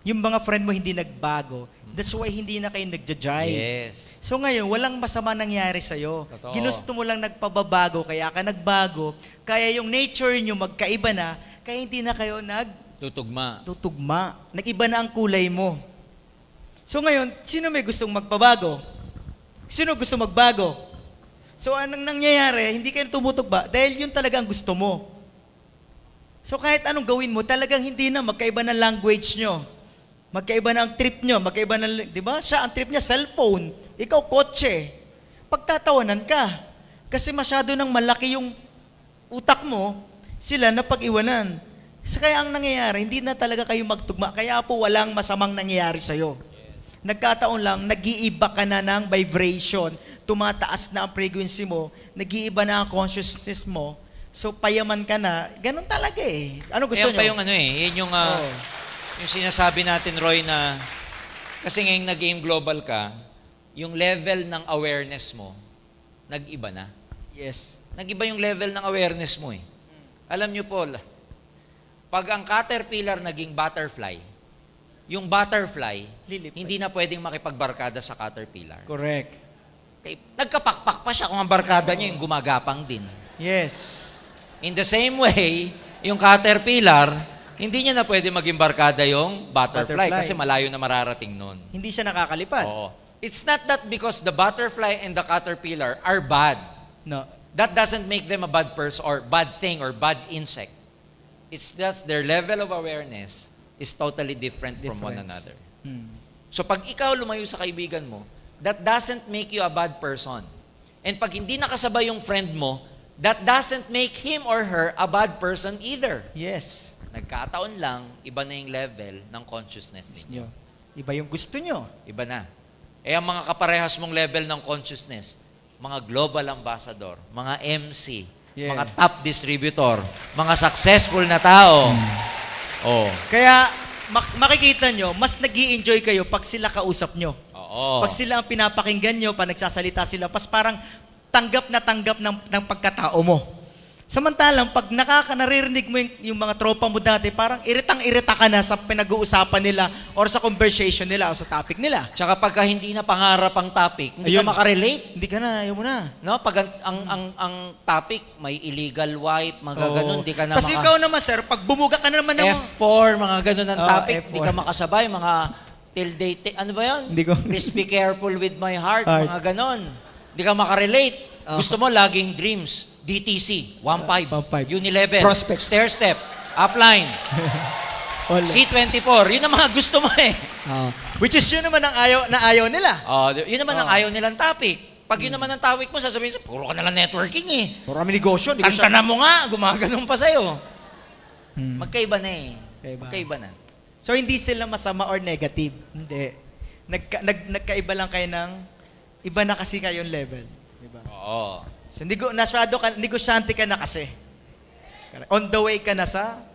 yung mga friend mo hindi nagbago. That's why hindi na kayo nagja-drive. Yes. So ngayon, walang masama nangyari sa'yo. Totoo. Ginusto mo lang nagpababago, kaya ka nagbago. Kaya yung nature nyo magkaiba na, kaya hindi na kayo Tutugma. tutugma. Nag-iba na ang kulay mo. So ngayon, sino may gustong magpabago? Sino gusto magbago? So anong nangyayari? Hindi kayo tumutugba dahil yun talaga ang gusto mo. So kahit anong gawin mo, talagang hindi na magkaiba ng language nyo. Magkaiba na ang trip nyo. Magkaiba na, di ba? Siya, ang trip niya, cellphone. Ikaw, kotse. Pagtatawanan ka. Kasi masyado nang malaki yung utak mo, sila na pag-iwanan. So kaya ang nangyayari, hindi na talaga kayo magtugma. Kaya po walang masamang nangyayari sa'yo. Nagkataon lang, nag-iiba ka na ng vibration. Tumataas na ang frequency mo. Nag-iiba na ang consciousness mo. So payaman ka na. Ganun talaga eh. Ano gusto Ayan nyo? pa yung ano eh. Yan yung, yung sinasabi natin, Roy, na kasi ngayong nag-game global ka, yung level ng awareness mo, nag-iba na. Yes. Nag-iba yung level ng awareness mo eh. Alam nyo po, pag ang caterpillar naging butterfly, yung butterfly, Lilipad. hindi na pwedeng makipagbarkada sa caterpillar. Correct. Okay, nagkapakpak pa siya kung ang barkada niya yung gumagapang din. Yes. In the same way, yung caterpillar, hindi niya na pwede maging barkada yung butterfly, Butterfly. kasi malayo na mararating nun. Hindi siya nakakalipad. Oo. It's not that because the butterfly and the caterpillar are bad. No. That doesn't make them a bad person or bad thing or bad insect. It's just their level of awareness is totally different from one Difference. another. Hmm. So pag ikaw lumayo sa kaibigan mo, that doesn't make you a bad person. And pag hindi nakasabay yung friend mo, that doesn't make him or her a bad person either. Yes. Nagkataon lang, iba na yung level ng consciousness ninyo. Nyo. Iba yung gusto nyo. Iba na. Eh ang mga kaparehas mong level ng consciousness, mga global ambassador, mga MC, Yeah. mga top distributor, mga successful na tao. Oh. Kaya makikita nyo, mas nag enjoy kayo pag sila kausap nyo. Oo. Pag sila ang pinapakinggan nyo, pag nagsasalita sila, parang tanggap ng pagkatao mo. Samantalang, pag naririnig mo yung mga tropa mo dati, parang iritang-irita ka na sa pinag-uusapan nila or sa conversation nila o sa topic nila. Tsaka pagka hindi na pangarap ang topic, hindi Ayun. ka makarelate. Hindi ka na, ayaw mo na. No? Pag ang topic, may illegal wipe, mga ganun, hindi ka na Kasi ikaw naman, sir, pag bumuga ka na naman ng... F4, mga ganun ang Oh, topic, F4. hindi ka makasabay, mga till date, ano ba yun? Hindi ko- Please be careful with my heart, Heart. mga ganun. Hindi ka makarelate. Oh. Gusto mo laging dreams, DTC, 1.5, 1.5. Unilevel, Prospect. stair step, upline, Wala. C24, yun ang mga gusto mo eh. Which is yun naman ang ayaw nila. Oh, yun naman ang Oh. ayaw nilang topic. Pag yun naman ang topic mo, sasabihin sa, puro ka nalang networking eh. Marami negosyo. Tantana mo nga, gumaganon pa sa'yo. Hmm. Magkaiba na eh. Magkaiba. Magkaiba na. So, hindi sila masama or negative. Hindi. Nagkaiba lang kayo ng, iba na kasi kayong level. Diba? Oo. So, negosyante ka na kasi. On the way ka na sa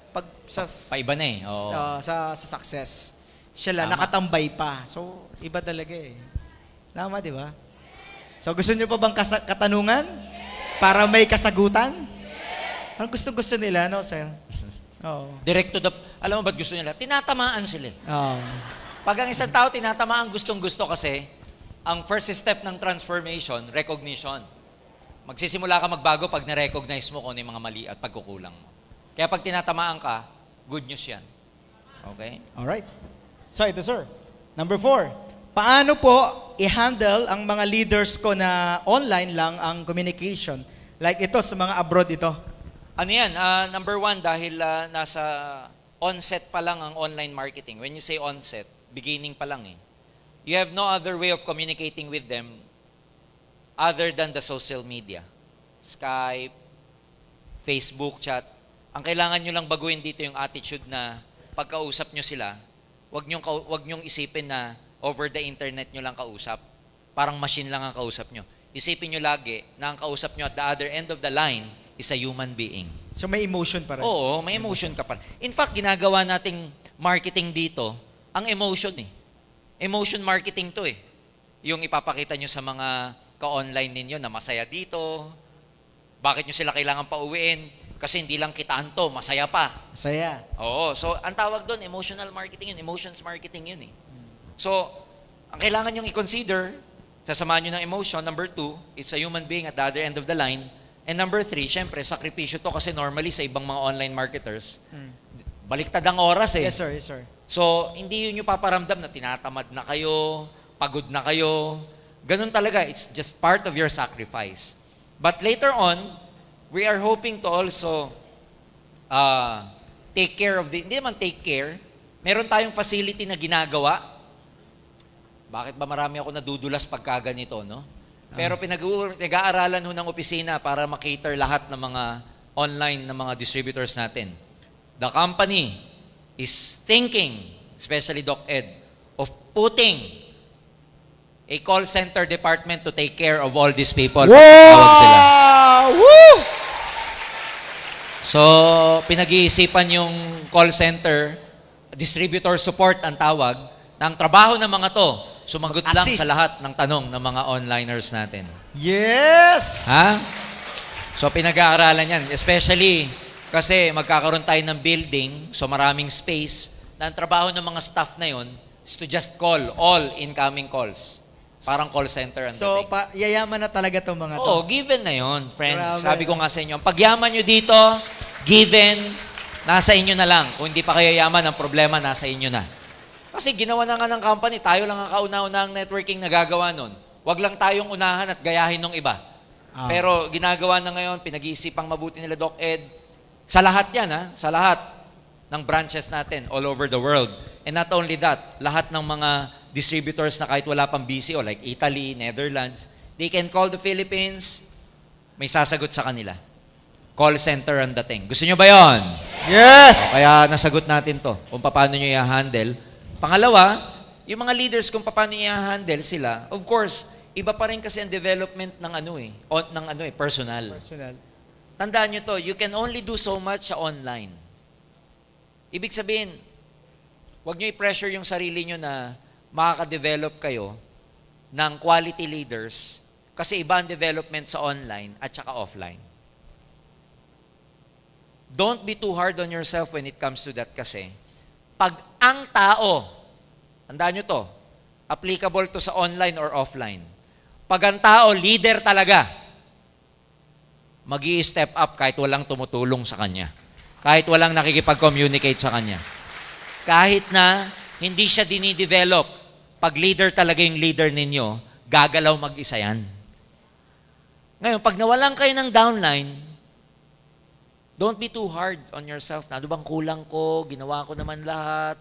Paiba na eh. Oo. sa success. Siya lang, Tama. nakatambay pa. So, iba talaga eh. Tama, di ba? So, gusto niyo pa bang katanungan? Para may kasagutan? Ang gusto nila, no, sir? Oo. Direct to the... Alam mo ba't gusto nila? Tinatamaan sila. eh. Oo. Pag ang isang tao tinatamaan gustong-gusto kasi, ang first step ng transformation, recognition. Magsisimula ka magbago pag na-recognize mo kung ano yung mga mali at pagkukulang mo. Kaya pag tinatamaan ka, good news yan. Okay? Alright. So, ito, sir. Number 4. Paano po i-handle ang mga leaders ko na online lang ang communication? Like ito, sa mga abroad ito. Ano yan? Number 1, dahil nasa onset pa lang ang online marketing. When you say onset, beginning pa lang eh. You have no other way of communicating with them other than the social media. Skype, Facebook chat. Ang kailangan nyo lang baguhin dito yung attitude na pagkausap nyo sila, wag nyong isipin na over the internet nyo lang kausap. Parang machine lang ang kausap nyo. Isipin nyo lagi na ang kausap nyo at the other end of the line is a human being. So, may emotion pa rin. Oo, may emotion ka pa. In fact, ginagawa nating marketing dito, ang emotion eh. Emotion marketing to eh. Yung ipapakita nyo sa mga ka-online ninyo na masaya dito, bakit nyo sila kailangan pauwiin? Kasi hindi lang kitaan to, masaya pa. Masaya. Oo, so ang tawag doon, emotional marketing yun, emotions marketing yun eh. So, ang kailangan nyong i-consider, sasamahan nyo ng emotion. Number 2, it's a human being at the other end of the line. And number 3, syempre, sakripisyo to kasi normally sa ibang mga online marketers, baliktad ang oras eh. Yes, sir. Yes, sir. So, hindi yun yung paparamdam na tinatamad na kayo, pagod na kayo. Ganun talaga, it's just part of your sacrifice. But later on, we are hoping to also take care of hindi naman take care, meron tayong facility na ginagawa. Bakit ba marami ako nadudulas pagka ganito, no? Pero pinag-aaralan ho ng opisina para makater lahat ng mga online na mga distributors natin. The company is thinking, especially Doc Ed, of putting a call center department to take care of all these people. Tawag sila. Woo! So, pinag-iisipan yung call center, distributor support ang tawag, na ang trabaho ng mga to, sumagot lang Assist. sa lahat ng tanong ng mga onliners natin. Yes! Ha? So, pinag-aaralan yan. Especially, kasi magkakaroon tayo ng building, so maraming space, na ang trabaho ng mga staff na yon is to just call all incoming calls. Parang call center ang So, dating. yayaman na talaga itong mga to. Oo, given na yon, friends. Grabe. Sabi ko nga sa inyo, ang pagyaman nyo dito, given, Nasa inyo na lang. Kung hindi pa kayo yaman, ang problema nasa inyo na. Kasi ginawa na nga ng company, tayo lang ang kauna-una ang networking na gagawa nun. Huwag lang tayong unahan at gayahin ng iba. Pero ginagawa na ngayon, pinag-iisipang mabuti nila Doc Ed. Sa lahat yan, sa lahat ng branches natin all over the world. And not only that, lahat ng mga distributors na kahit wala pang BCO, like Italy, Netherlands, they can call the Philippines, may sasagot sa kanila. Call center ang dating. Gusto nyo ba yon? Yes! Kaya nasagot natin to, kung paano nyo i-handle. Pangalawa, yung mga leaders kung paano nyo i-handle sila, of course, iba pa rin kasi ang development ng personal. Tandaan nyo to, you can only do so much sa online. Ibig sabihin, huwag nyo i-pressure yung sarili nyo na makaka-develop kayo ng quality leaders kasi iba ang development sa online at saka offline. Don't be too hard on yourself when it comes to that kasi pag ang tao, tandaan nyo to, applicable to sa online or offline, pag ang tao, leader talaga, mag-i-step up kahit walang tumutulong sa kanya. Kahit walang nakikipag-communicate sa kanya. Kahit na hindi siya dinidevelop, pag leader talaga yung leader ninyo, gagalaw mag-isa yan. Ngayon, pag nawalan kayo ng downline, don't be too hard on yourself. Ano bang kulang ko? Ginawa ko naman lahat.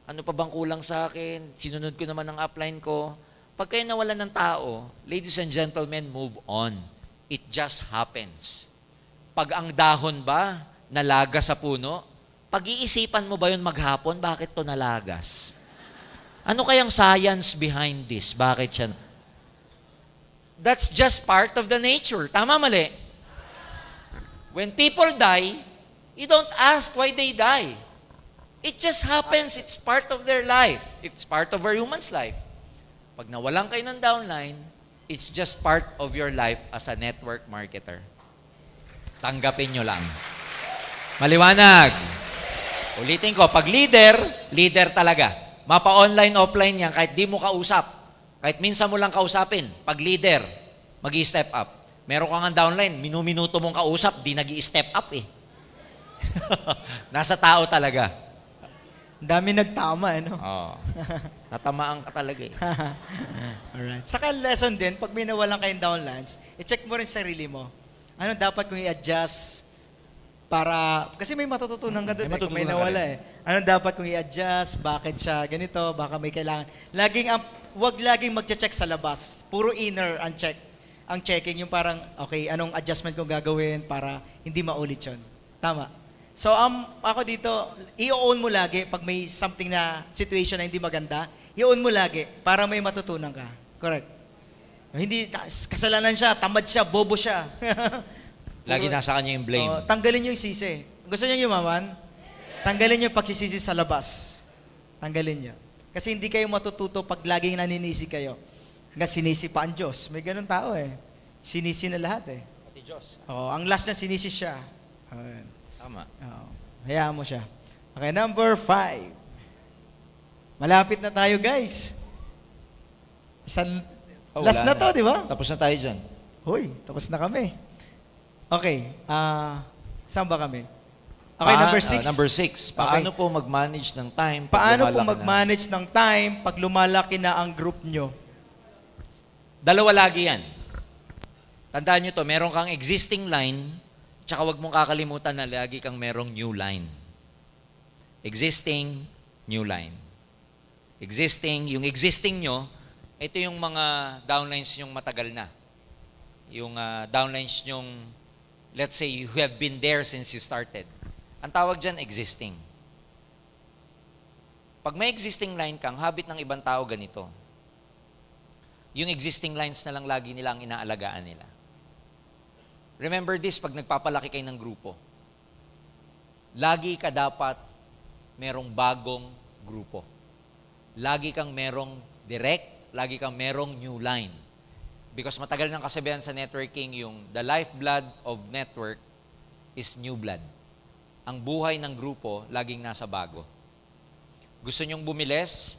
Ano pa bang kulang sa akin? Sinunod ko naman ang upline ko. Pag kayo nawalan ng tao, ladies and gentlemen, move on. It just happens. Pag ang dahon ba nalaga sa puno, pag-iisipan mo ba yun maghapon, bakit to nalagas? Ano kayang science behind this? Bakit siya? That's just part of the nature. Tama, mali? When people die, you don't ask why they die. It just happens. It's part of their life. It's part of a human's life. Pag nawalan kayo ng downline, it's just part of your life as a network marketer. Tanggapin nyo lang. Maliwanag. Ulitin ko, pag leader, leader talaga. Mapa-online, offline yan, kahit di mo kausap. Kahit minsan mo lang kausapin. Pag leader, mag-i-step up. Meron ka nga downline, minuminuto mong kausap, di nag-i-step up eh. Nasa tao talaga. Ang dami nagtama, ano? Oo. Natamaan ka talaga eh. Alright. Saka lesson din, pag may nawalan kayong downlines, i-check mo rin sarili mo. Ano dapat kong i-adjust para, kasi may matututunan ka doon kung may nawala eh. Ano dapat kong i-adjust, bakit siya ganito, baka may kailangan. Wag laging magche-check sa labas. Puro inner ang check. Ang checking yung parang, okay, anong adjustment kong gagawin para hindi maulit yun. Tama. So, ako dito, i-own mo lagi pag may something na situation na hindi maganda, i-own mo lagi para may matutunan ka. Correct. Hindi, kasalanan siya, tamad siya, bobo siya. Lagi nasa kanya yung blame. Tanggalin niyo yung sisi. Gusto niyo yumaman? Tanggalin niyo yung pagsisisi sa labas. Tanggalin niyo. Kasi hindi kayo matututo pag laging naninisi kayo. Hanggang sinisi pa ang Diyos. May ganun tao eh. Sinisi na lahat eh. Pati Diyos. Ang last na sinisi siya. Ayan. Tama. Hayaan mo siya. Okay, number 5. Malapit na tayo, guys. Last na to, di ba? Tapos na tayo dyan. Hoy, tapos na kami. Okay, saan ba kami? Okay, number 6. Number 6. Paano po mag-manage ng time? Paano po mag-manage ng time pag lumalaki na ang group nyo? Dalawa lagi yan. Tandaan nyo to, meron kang existing line, tsaka wag mong kakalimutan na lagi kang merong new line. Existing, new line. Yung existing nyo, ito yung mga downlines nyong matagal na. Yung downlines nyong, let's say, you have been there since you started. Ang tawag dyan, existing. Pag may existing line kang, habit ng ibang tao ganito. Yung existing lines na lang lagi nila ang inaalagaan nila. Remember this, pag nagpapalaki kayo ng grupo, lagi ka dapat merong bagong grupo. Lagi kang merong direct, lagi kang merong new line. Because matagal ng kasabihan sa networking, yung the lifeblood of network is new blood. Ang buhay ng grupo, laging nasa bago. Gusto nyong bumilis?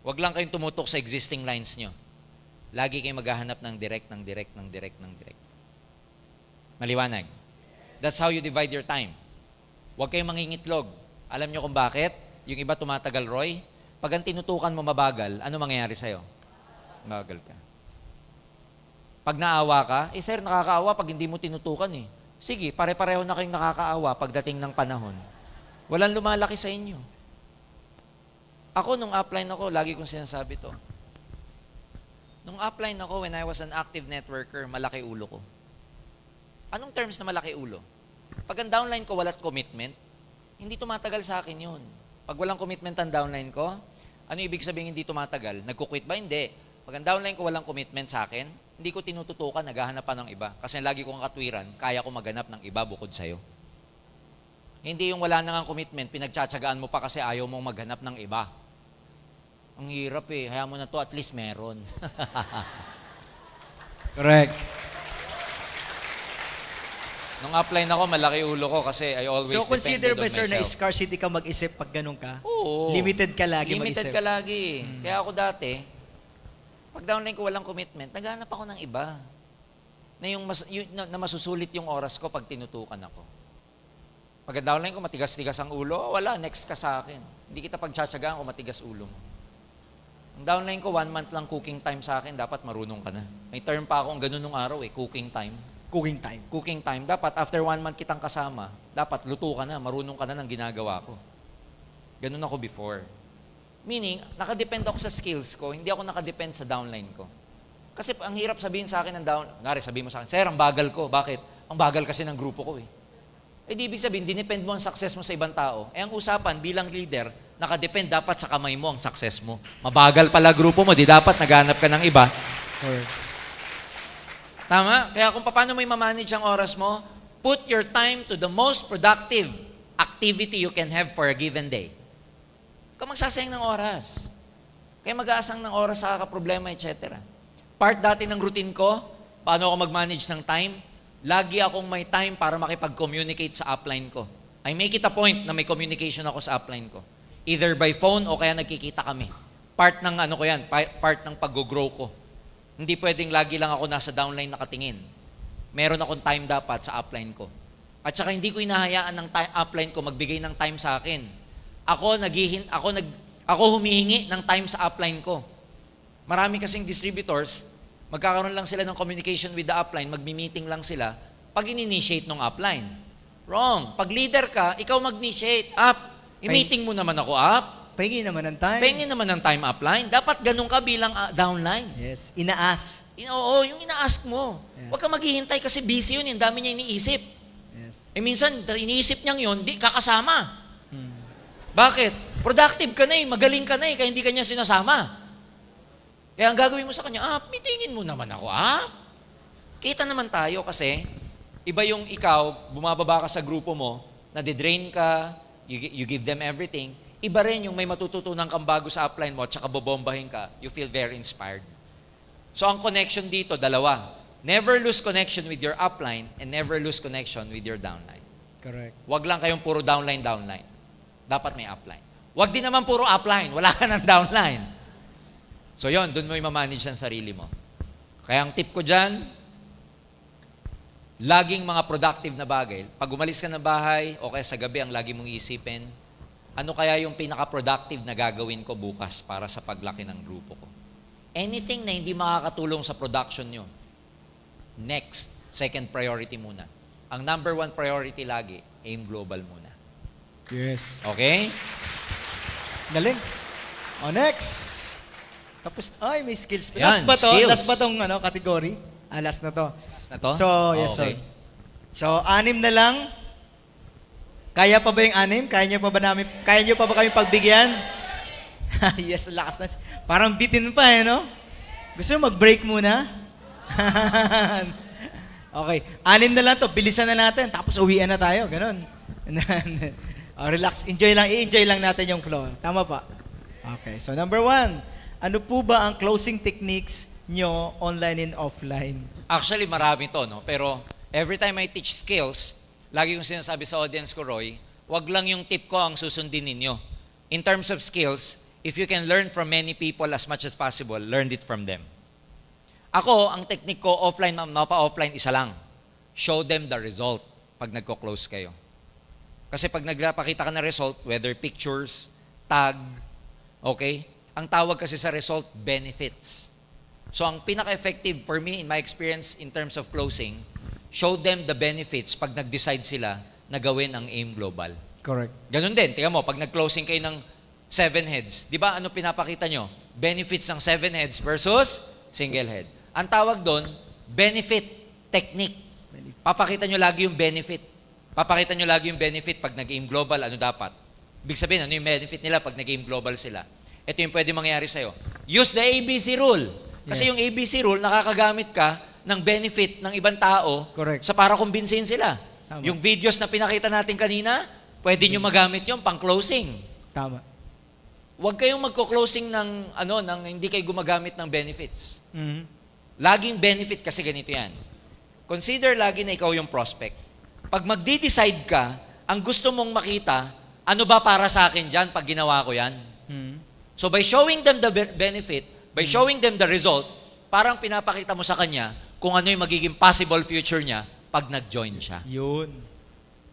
Huwag lang kayong tumutok sa existing lines nyo. Lagi kayong maghahanap ng direct. Maliwanag. That's how you divide your time. Huwag kayong mangingitlog. Alam nyo kung bakit? Yung iba tumatagal, Roy. Pag ang tinutukan mo mabagal, ano mangyayari sa'yo? Mabagal ka. Pag naawa ka, sir, nakakaawa pag hindi mo tinutukan eh. Sige, pare-pareho na kayong nakakaawa pagdating ng panahon. Walang lumalaki sa inyo. Ako, nung upline ako, lagi kong sinasabi to. Nung upline ako, when I was an active networker, malaki ulo ko. Anong terms na malaki ulo? Pag ang downline ko walat commitment, hindi tumatagal sa akin yun. Pag walang commitment ang downline ko, ano ibig sabihin hindi tumatagal? Nagkukwit ba? Hindi. Pag ang downline ko walang commitment sa akin, hindi ko tinututukan, naghahanap pa ng iba. Kasi lagi kong katwiran, kaya ko maghanap ng iba bukod sa'yo. Hindi yung wala na nga commitment, pinagtsatsagaan mo pa kasi ayaw mong maghanap ng iba. Ang hirap eh, hayaan mo na to, at least meron. Correct. Nung upline ako, malaki ulo ko kasi I always So, consider depended ba, on sir, na myself. scarcity ka mag-isip pag ganun ka? Oo. Limited ka lagi mag-isip. Limited ka lagi. Kaya ako dati, pag downline ko walang commitment, naghanap ako ng iba. Na masusulit yung oras ko pag tinutukan ako. Pag ang downline ko matigas-tigas ang ulo, wala, next ka sa akin. Hindi kita pagtsatsagaan kung matigas ulo mo. Ang downline ko, 1 month lang cooking time sa akin, dapat marunong ka na. May term pa akong ganun nung araw eh, cooking time. Cooking time. Cooking time, dapat after 1 month kitang kasama, dapat luto ka na, marunong ka na ng ginagawa ko. Ganun ako before. Meaning, nakadepend ako sa skills ko, hindi ako nakadepend sa downline ko. Kasi ang hirap sabihin sa akin ng ngari sabihin mo sa akin, sir, ang bagal ko. Bakit? Ang bagal kasi ng grupo ko eh. Di ibig sabihin, dinepend mo ang success mo sa ibang tao. Ang usapan bilang leader, nakadepend dapat sa kamay mo ang success mo. Mabagal pala grupo mo, di dapat naghanap ka ng iba. Tama? Kaya kung paano mo i-manage ang oras mo, put your time to the most productive activity you can have for a given day. Kung magsasayang ng oras. Kaya mag-aasang ng oras sa kakaproblema, etc. Part dati ng routine ko, paano ako mag-manage ng time, lagi akong may time para makipag-communicate sa upline ko. I make it a point na may communication ako sa upline ko. Either by phone o kaya nagkikita kami. Part ng ano ko yan, part ng pag-grow ko. Hindi pwedeng lagi lang ako nasa downline nakatingin. Meron akong time dapat sa upline ko. At saka hindi ko inahayaan ng upline ko magbigay ng time sa akin. Ako humihingi ng time sa upline ko. Marami kasing distributors, magkakaroon lang sila ng communication with the upline, magmi-meeting lang sila pag in-initiate ng upline. Wrong. Pag leader ka, ikaw mag-initiate. I-meeting mo naman ako up. Pahingi naman ng time. Pahingi naman ng time upline. Dapat ganun ka bilang downline. Yes. Inaas. Oo, yung ina-ask mo. Yes. Huwag ka maghihintay kasi busy yun. Yung dami niya iniisip. Yes. Minsan, iniisip niyang yun, di kakasama. Bakit? Productive ka na eh, magaling ka na eh, kaya hindi ka niya sinasama. Kaya ang gagawin mo sa kanya, meetingin mo naman ako, Kita naman tayo kasi, iba yung ikaw, bumababa ka sa grupo mo, nadidrain ka, you give them everything. Iba rin yung may matututunan kang bago sa upline mo at saka bobombahin ka, you feel very inspired. So ang connection dito, dalawa. Never lose connection with your upline and never lose connection with your downline. Correct. Huwag lang kayong puro downline. Dapat may upline. Huwag din naman puro upline. Wala ka ng downline. So yon, dun mo i-manage ang sarili mo. Kaya ang tip ko dyan, laging mga productive na bagay. Pag umalis ka ng bahay, o kaya sa gabi, ang lagi mong isipin, ano kaya yung pinaka-productive na gagawin ko bukas para sa paglaki ng grupo ko? Anything na hindi makakatulong sa production nyo, next, second priority muna. Ang number 1 priority lagi, aim global muna. Yes. Okay? Galing. Next. Tapos, may skills. Yan, Last ba to? skills. Last ba tong category? Last na to. Last na to? So, yes, Okay. sir. So, 6 na lang. Kaya pa ba yung 6? Kaya nyo pa ba kami pagbigyan? Yes, lakas na. Parang bitin pa no? Gusto mo mag-break muna? Okay. 6 na lang to. Bilisan na natin. Tapos uwian na tayo. Ganon. Relax. I-enjoy lang natin yung flow. Tama pa? Okay. So, number 1. Ano po ba ang closing techniques nyo online and offline? Actually, marami to, no? Pero every time I teach skills, lagi kong sinasabi sa audience ko, Roy, wag lang yung tip ko ang susundin ninyo. In terms of skills, if you can learn from many people as much as possible, learn it from them. Ako, ang technique ko, offline, offline, isa lang. Show them the result pag nagko-close kayo. Kasi pag nagpakita ka ng result, whether pictures, tag, okay? Ang tawag kasi sa result, benefits. So ang pinaka-effective for me in my experience in terms of closing, show them the benefits pag nag-decide sila na gawin ang AIM Global. Correct. Ganun din, tingnan mo, pag nag-closing kayo ng 7 heads, di ba ano pinapakita nyo? Benefits ng 7 heads versus single head. Ang tawag doon, benefit technique. Papakita nyo lagi yung benefit. Papakita nyo lagi yung benefit pag nag-AIM Global, ano dapat. Ibig sabihin, ano yung benefit nila pag nag-AIM Global sila. Ito yung pwede mangyari sa'yo. Use the ABC rule. Kasi yung ABC rule, nakakagamit ka ng benefit ng ibang tao Correct. sa para kumbinsihin sila. Tama. Yung videos na pinakita natin kanina, pwede nyo magamit yung pang-closing. Tama. Huwag kayong magko-closing ng hindi kayo gumagamit ng benefits. Mhm. Laging benefit kasi ganito yan. Consider lagi na ikaw yung prospect. Pag magde-decide ka, ang gusto mong makita, ano ba para sa akin dyan pag ginawa ko yan? Mhm. So by showing them the benefit, by showing them the result, parang pinapakita mo sa kanya kung ano yung magiging possible future niya pag nag-join siya. Yun.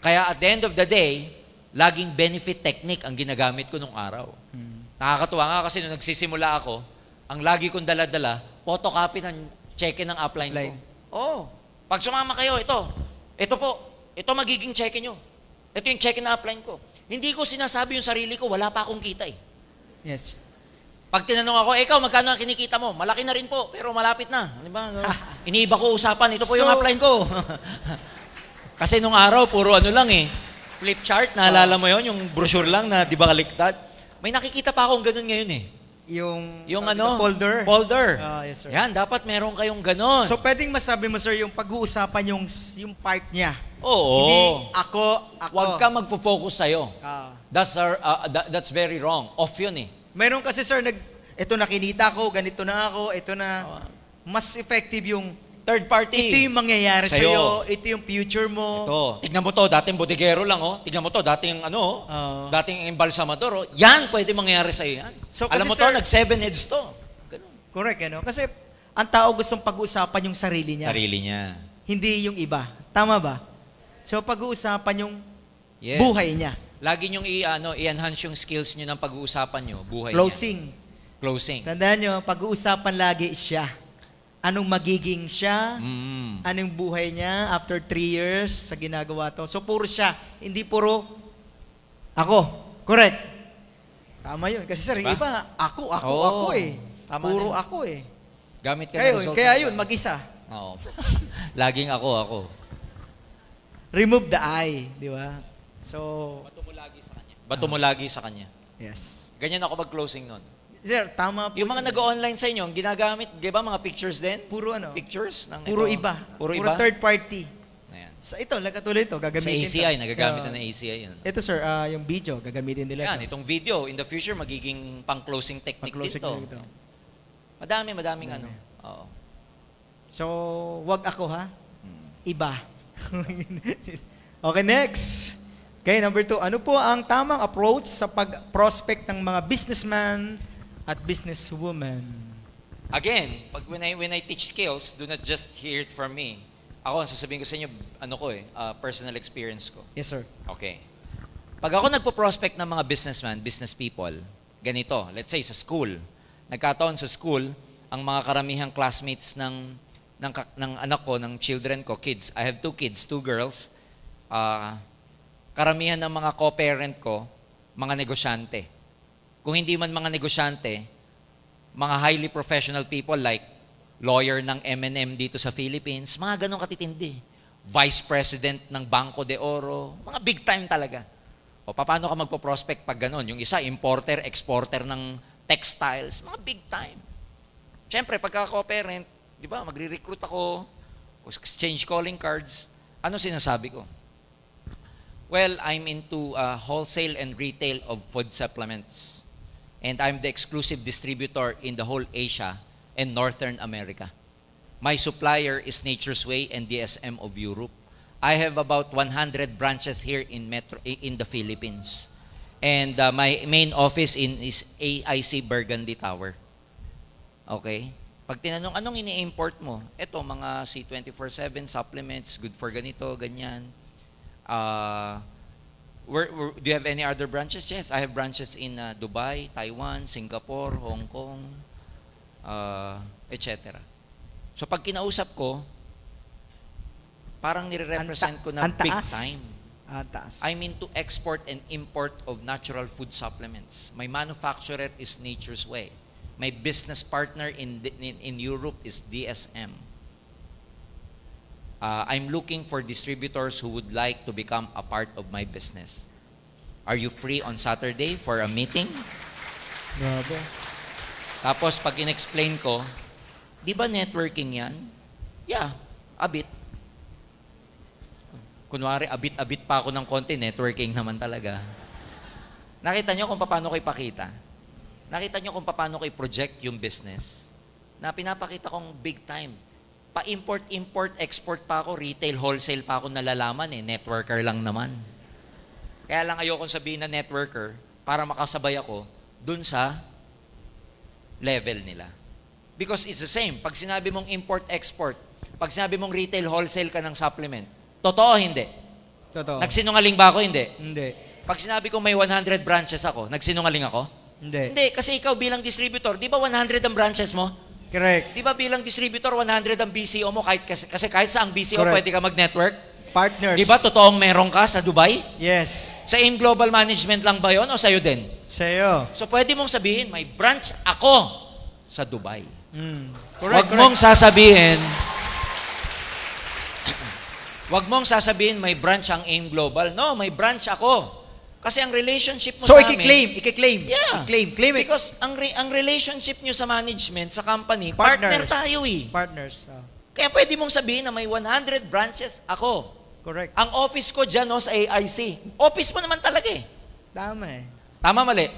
Kaya at the end of the day, laging benefit technique ang ginagamit ko nung araw. Mhm. Nakakatuwa nga kasi nung nagsisimula ako, ang lagi kong dala-dala, photocopy ng cheque ng upline ko. Line. Oo. Pag sumama kayo, ito po, ito magiging cheque nyo. Ito yung cheque na upline ko. Hindi ko sinasabi yung sarili ko, wala pa akong kita eh. Yes. Pag tinanong ako, ikaw, magkano ang kinikita mo? Malaki na rin po, pero malapit na. Di ba? Iniiba ko usapan, ito po yung So- upline ko. Kasi nung araw, puro ano lang eh. Flip chart, naalala mo yon, yung brochure lang na di ba kaliktad? May nakikita pa akong ganun ngayon eh. Yung ano? folder. Folder. Yes, sir. Yan, dapat meron kayong ganun. So, pwedeng masabi mo, sir, yung pag-uusapan yung part niya. oo. Hindi ako. Huwag ka magpo-focus sa'yo. Ah. That's very wrong. Off yun eh. Meron kasi, sir, ito na kinita ko, ganito na ako, ito na. Mas effective yung, Third party. ito yung mangyayari Sa'yo. sa'yo, ito yung future mo. Ito. Tignan mo to, dating bodeguero lang oh. Tignan mo to, dating dating embalsamador oh. Yan, pwede mangyari sa'yo yan. So, Alam kasi, mo to, sir- nag-7 heads to. Ganun. Correct, ano? Kasi, ang tao gustong pag-uusapan yung sarili niya. Sarili niya. Hindi yung iba. Tama ba? So, pag-uusapan yung Yes. buhay niya. Lagi niyong i-enhance yung skills niyo ng pag-uusapan niyo, buhay Closing. niya. Closing. Tandaan nyo, pag-uusapan lagi siya. Anong magiging siya? Mm. Anong buhay niya after 3 years sa ginagawa to? So, puro siya. Hindi puro ako. Correct. Tama yun. Kasi sir, Diba? iba, Oo. ako eh. Tama Puro din. ako eh. Gamit ka ng result. Kaya yun, mag-isa. Oo. Laging ako. Remove the I. Di ba? So, Bato mo lagi sa kanya. Bato mo lagi sa kanya. yes. Ganyan ako mag-closing nun. Sir, tama po. Yung mga nag-online sa inyo, ang ginagamit, di ba mga pictures din? Puro ano? Pictures ng Puro ito. iba. Puro iba. third party. Ayan. Sa ito, katulad ito, Sa gagamitin ACI, to. nagagamit Yeah. na ng ACI yun. Ito sir, yung video, gagamitin nila Yan, ito. itong video, in the future, magiging pang-closing technique Pag-closing din to. ito. Madaming ano. Oo. So, wag ako ha. Hmm. Iba. Okay, next. Okay, number 2. Ano po ang tamang approach sa pag-prospect ng mga businessman at businesswoman? Again, when I teach skills, do not just hear it from me. Ako, ang sasabihin ko sa inyo, personal experience ko. Yes, sir. Okay. Pag ako nagpo-prospect ng mga businessman, business people, ganito, let's say sa school, nagkataon sa school, ang mga karamihang classmates ng anak ko, ng children ko, kids. I have 2 kids, 2 girls. Karamihan ng mga co-parent ko, mga negosyante. Kung hindi man mga negosyante, mga highly professional people like lawyer ng M&M dito sa Philippines, mga ganong katitindi. Vice President ng Banco de Oro, mga big time talaga. O paano ka magpo-prospect pag ganon? Yung isa, importer, exporter ng textiles, mga big time. Siyempre, pagka co-parent, di ba, magre-recruit ako, exchange calling cards, ano sinasabi ko? Well, I'm into wholesale and retail of food supplements. And I'm the exclusive distributor in the whole Asia and Northern America. My supplier is Nature's Way and DSM of Europe. I have about 100 branches here in the Philippines. And my main office is AIC Burgundy Tower. Okay? Pag tinanong, anong ini-import mo? Ito, mga C24/7 supplements, good for ganito, ganyan. Do you have any other branches? Yes, I have branches in Dubai, Taiwan, Singapore, Hong Kong, etc. So pag kinausap ko, parang nire-represent ko na ang big taas. time. Ang taas. I'm into export and import of natural food supplements. My manufacturer is Nature's Way. My business partner in Europe is DSM. I'm looking for distributors who would like to become a part of my business. Are you free on Saturday for a meeting? Grabe. Tapos pag in-explain ko, di ba networking yan? Yeah, a bit. Kunwari, abit-abit pa ako ng konti, networking naman talaga. Nakita nyo kung paano ko ipakita? Nakita nyo kung paano ko i-project yung business? Na pinapakita kong big time. Pa-import, import, export pa ako, retail, wholesale pa ako nalalaman networker lang naman. Kaya lang ayokong sabihin na networker para makasabay ako dun sa level nila. Because it's the same. Pag sinabi mong import, export, pag sinabi mong retail, wholesale ka ng supplement, totoo hindi? Totoo. Nagsinungaling ba ako? Hindi. Hindi. Pag sinabi ko may 100 branches ako, nagsinungaling ako? Hindi. Hindi, kasi ikaw bilang distributor, di ba 100 ang branches mo? Correct. Di ba bilang distributor, 100 ang BCO mo? Kasi kahit saang BCO, Correct. pwede ka mag-network? Partners. Di ba totoong meron ka sa Dubai? Yes. Sa AIM Global Management lang ba yon o sa'yo din? Sa'yo. So pwede mong sabihin, may branch ako sa Dubai. Correct, Huwag mong sasabihin, wag mong sasabihin may branch ang AIM Global. No, may branch ako. Kasi ang relationship mo So, sa amin... i-claim. Yeah. Claim it. Because ang relationship nyo sa management, sa company, partner tayo Partners. Kaya pwede mong sabihin na may 100 branches ako. Correct. Ang office ko dyan sa AIC. Office mo naman talaga Tama Tama, mali.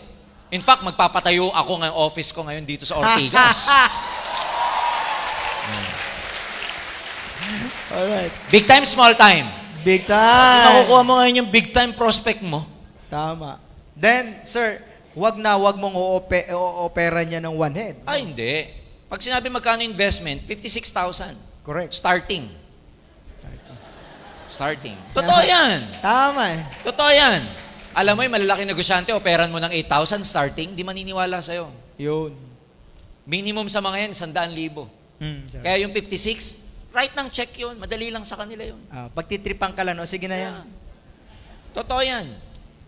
In fact, magpapatayo ako ng office ko ngayon dito sa Ortigas. Alright. Big time, small time. Big time. Makukuha mo ngayon yung big time prospect mo. Tama. Then, sir, wag mong o-opera niya ng one head. Ay, hindi. Pag sinabi magkano investment, 56,000. Correct. Starting. Totoo yan. Tama Totoo yan. Alam mo yung malalaking negosyante, operan mo ng 8,000 starting, di maniniwala sa'yo. Yun. Minimum sa mga yan, 100,000. Sir. Kaya yung 56, write ng check yun. Madali lang sa kanila yun. Pagtitripan ka lang, sige na yan. Totoo yan.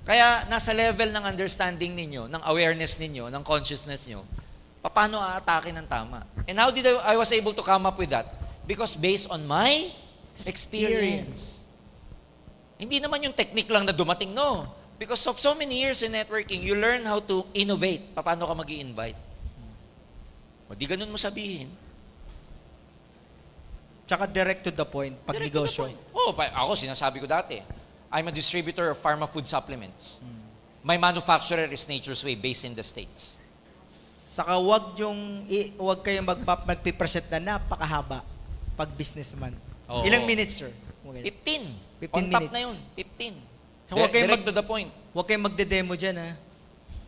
Kaya nasa level ng understanding ninyo, ng awareness ninyo, ng consciousness nyo, paano aatake ng tama. And how did I was able to come up with that? Because based on my experience. Hindi naman yung technique lang na dumating, no. Because of so many years in networking, you learn how to innovate. Paano ka mag-i-invite? O di ganun mo sabihin. Tsaka direct to the point, pag Direct to the negosyo. point. Ako, sinasabi ko dati, I'm a distributor of pharma food supplements. My manufacturer is Nature's Way, based in the States. Saka wag kayong magpipresent na napakahaba pag businessman. Oo. Ilang minutes, sir? 15. 15 On top minutes. na yun. 15. So, huwag kayong Direct to the point. Huwag kayong magde-demo dyan, ha?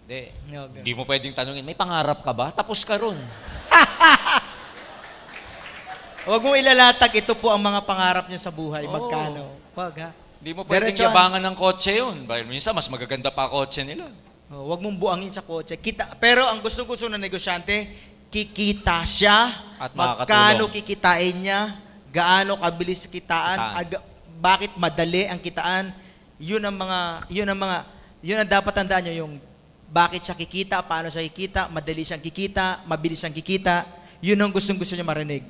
Hindi. Okay. Hindi mo pwedeng tanungin, may pangarap ka ba? Tapos ka ron. Huwag mo ilalatag, ito po ang mga pangarap niya sa buhay. Oo. Magkano? Wag, ha? Hindi mo pwedeng Diretso, yabangan ng kotse yun. Dahil minsan, mas magaganda pa kotse nila. Huwag mong buangin sa kotse. Pero ang gusto-gusto ng negosyante, kikita siya, At magkano makakatulong. kikitain niya, gaano kabilis kitaan, bakit madali ang kitaan. Yun ang dapat tandaan niyo, yung bakit siya kikita, paano siya kikita, madali siyang kikita, mabilis siyang kikita. Yun ang gustong-gusto niya marinig.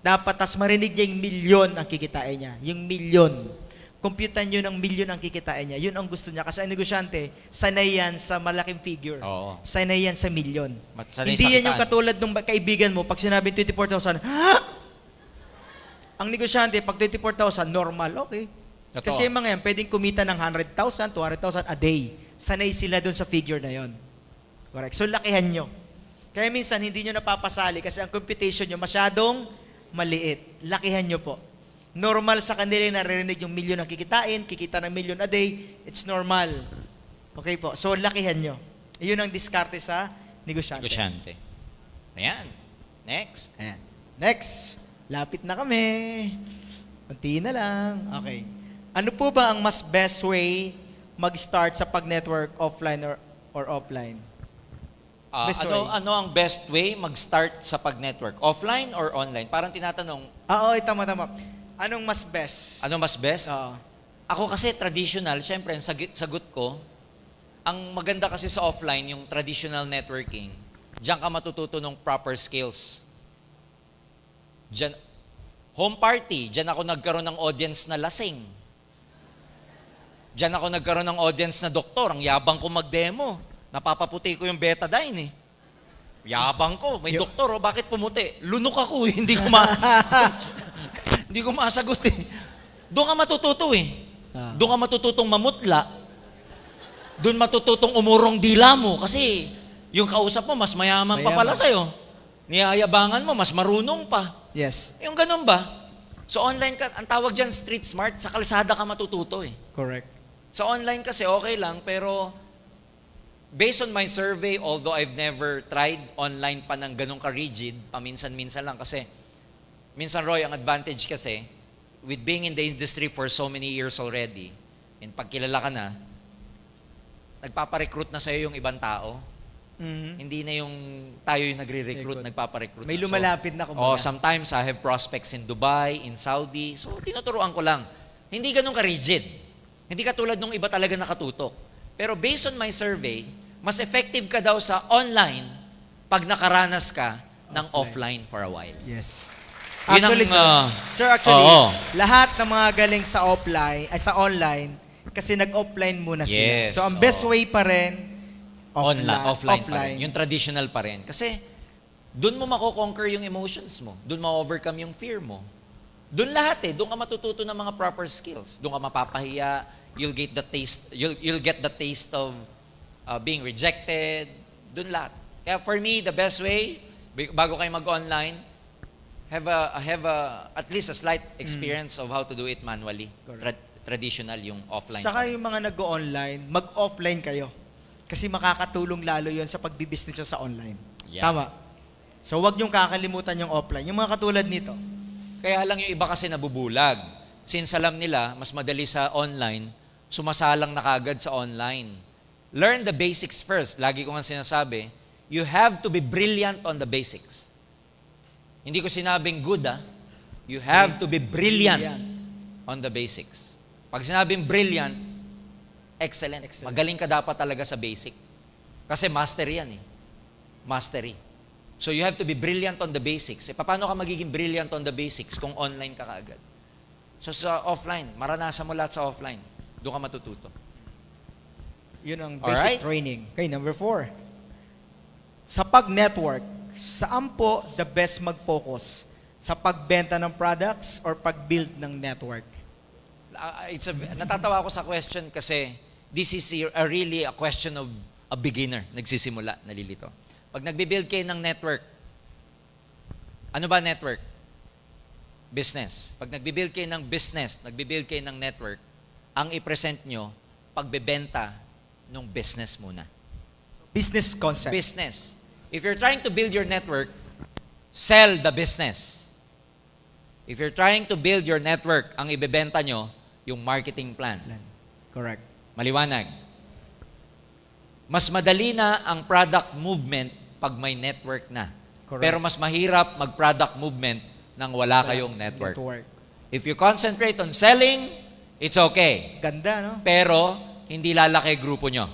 Dapat tas marinig niya yung milyon ang kikitain niya. Yung milyon. Computan nyo ng milyon ang kikitain niya. Yun ang gusto niya. Kasi ang negosyante, sanay yan sa malaking figure. Oo. Sanay yan sa milyon. Sanay Hindi sa yan yung kitaan. katulad ng kaibigan mo, pag sinabing 24,000, ha? Ang negosyante, pag 24,000, normal, okay. Totoo. Kasi yung mga yan, pwedeng kumita ng 100,000, 200,000 a day. Sanay sila dun sa figure na yon. Correct. So, lakihan nyo. Kaya minsan, hindi nyo napapasali kasi ang computation nyo masyadong maliit. Lakihan nyo po. Normal sa kanila yung naririnig yung milyon ang kikitain, kikita ng milyon a day, it's normal. Okay po. So, lakihan nyo. Iyon ang diskarte sa negosyante. Negosyante. Ayan. Next. Ayan. Next. Lapit na kami. Kunti na lang. Okay. Ano po ba ang mas best way mag-start sa pag-network offline or offline? Best way. Ano ang best way mag-start sa pag-network? Offline or online? Parang tinatanong, Oo, tama. Anong mas best? ano mas best? Oo. Ako kasi traditional, syempre, ang sagot ko, ang maganda kasi sa offline, yung traditional networking, diyan ka matututo ng proper skills. Diyan, home party, diyan ako nagkaroon ng audience na lasing. Diyan ako nagkaroon ng audience na doktor, ang yabang ko mag-demo. Napapaputi ko yung betadine eh. Yabang ko, may doktor, oh, bakit pumuti? Lunok ako, eh. Hindi ko masagot eh. Doon ka matututo eh. Doon ka matututong mamutla. Doon matututong umurong dila mo kasi yung kausap mo mas mayaman pa pala sa'yo. Niyayabangan mo, mas marunong pa. Yes. Yung ganun ba? So online ka, ang tawag dyan street smart, sa kalsada ka matututo eh. Correct. Sa online kasi okay lang, pero based on my survey, although I've never tried online pa ng ganun ka-rigid, paminsan-minsan lang kasi, minsan Roy, ang advantage kasi, with being in the industry for so many years already, and pagkilala ka na, nagpaparecruit na sa'yo yung ibang tao. Hindi na yung tayo yung nagre-recruit, nagpaparecruit May na. lumalapit na kumbaga. Sometimes I have prospects in Dubai, in Saudi, so tinuturuan ko lang. Hindi ganun ka-rigid. Hindi katulad nung iba talaga nakatutok. Pero based on my survey, mas effective ka daw sa online pag nakaranas ka ng offline for a while. Yes. Yun ang, Actually, sir, lahat ng mga galing sa offline, ay sa online, kasi nag-offline muna sila. Yes, So, ang best way pa rin, Offline pa rin. Yung traditional pa rin. Kasi, doon mo mako-conquer yung emotions mo. Doon ma-overcome yung fear mo. Doon lahat eh. Doon ka matututo ng mga proper skills. Doon ka mapapahiya. You'll get the taste of being rejected. Doon lahat. Kaya for me, the best way, bago kayo mag-online, have at least a slight experience of how to do it manually. Traditional yung offline. Saka yung mga nag-online, mag-offline kayo. Kasi makakatulong lalo yon sa pagbibusiness nyo sa online. Yeah. Tama. So, wag niyong kakalimutan yung offline. Yung mga katulad nito. Kaya lang yung iba kasi nabubulag. Since alam nila, mas madali sa online, sumasalang na kagad sa online. Learn the basics first. Lagi ko nga sinasabi, you have to be brilliant on the basics. Hindi ko sinabing good, You have to be brilliant on the basics. Pag sinabing brilliant, excellent. Magaling ka dapat talaga sa basic. Kasi master yan eh. Mastery. So you have to be brilliant on the basics. Paano ka magiging brilliant on the basics kung online ka kaagad? So sa offline, maranasan mo lahat sa offline. Doon ka matututo. Yun ang basic training. Okay, number 4. Sa pag-network, saan po the best mag-focus? Sa pagbenta ng products or pag-build ng network? Natatawa ako sa question kasi this is really a question of a beginner. Nagsisimula, nalilito. Pag nagbe-build kayo ng network, ano ba network? Business. Pag nagbe-build kayo ng business, nagbe-build kayo ng network, ang i-present nyo, pagbebenta ng business muna. Business concept. Business. If you're trying to build your network, sell the business. If you're trying to build your network, ang ibebenta nyo, yung marketing plan. Correct. Maliwanag. Mas madali na ang product movement pag may network na. Correct. Pero mas mahirap mag-product movement nang wala kayong network. If you concentrate on selling, it's okay. Ganda, no? Pero, hindi lalaki grupo nyo.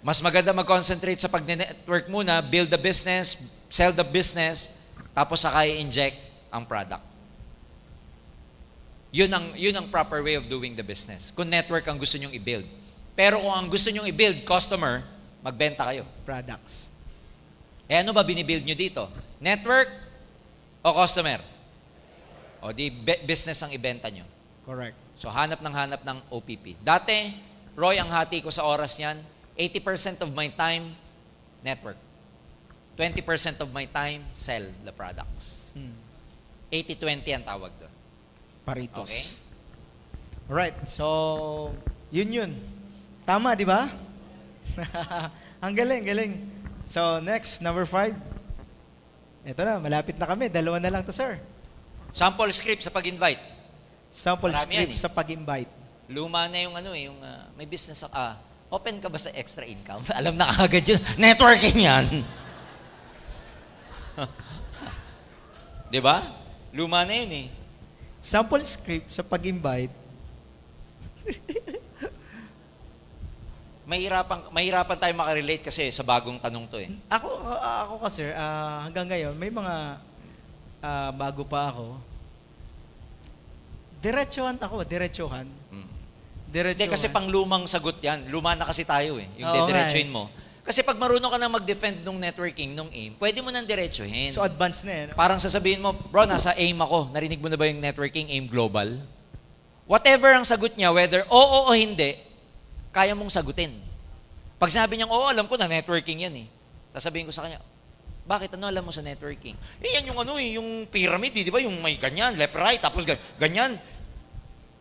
Mas maganda mag-concentrate sa pag-network muna, build the business, sell the business, tapos saka i-inject ang product. Yun ang proper way of doing the business. Kung network ang gusto nyong i-build. Pero kung ang gusto nyong i-build, customer, magbenta kayo. Products. Eh ano ba binibuild nyo dito? Network o customer? O di business ang ibenta nyo. Correct. So hanap ng OPP. Dati, Roy, ang hati ko sa oras niyan, 80% of my time, network. 20% of my time, sell the products. 80-20 ang tawag doon. Paritos. Okay? Alright. So, yun. Tama, di ba? Ang galing. So, next, number 5. Ito na, malapit na kami. 2 na lang to, sir. Sample script sa pag-invite. Sample Marami script yan, sa pag-invite. Luma na yung may business open ka ba sa extra income? Alam na kagad yun. Networking yan. Di ba? Luma na yun eh. Sample script sa pag-invite. Mahirapan tayo makarelate kasi sa bagong tanong to eh. Ako kasi, hanggang ngayon, may mga bago pa ako. Diretsuhan. Hindi, kasi pang lumang sagot yan. Luma na kasi tayo eh. Yung Oo, diretsuhin nga mo. Kasi pag marunong ka na mag-defend nung networking, nung aim, pwede mo nang diretsuhin. So advanced na eh. No? Parang sasabihin mo, bro, nasa aim ako. Narinig mo na ba yung networking aim global? Whatever ang sagot niya, whether oo o hindi, kaya mong sagutin. Pag sinabi niyang, oo, alam ko na networking yan eh. Sasabihin ko sa kanya, bakit? Ano alam mo sa networking? Yan yung yung pyramid, di ba? Yung may ganyan, left, right, tapos ganyan.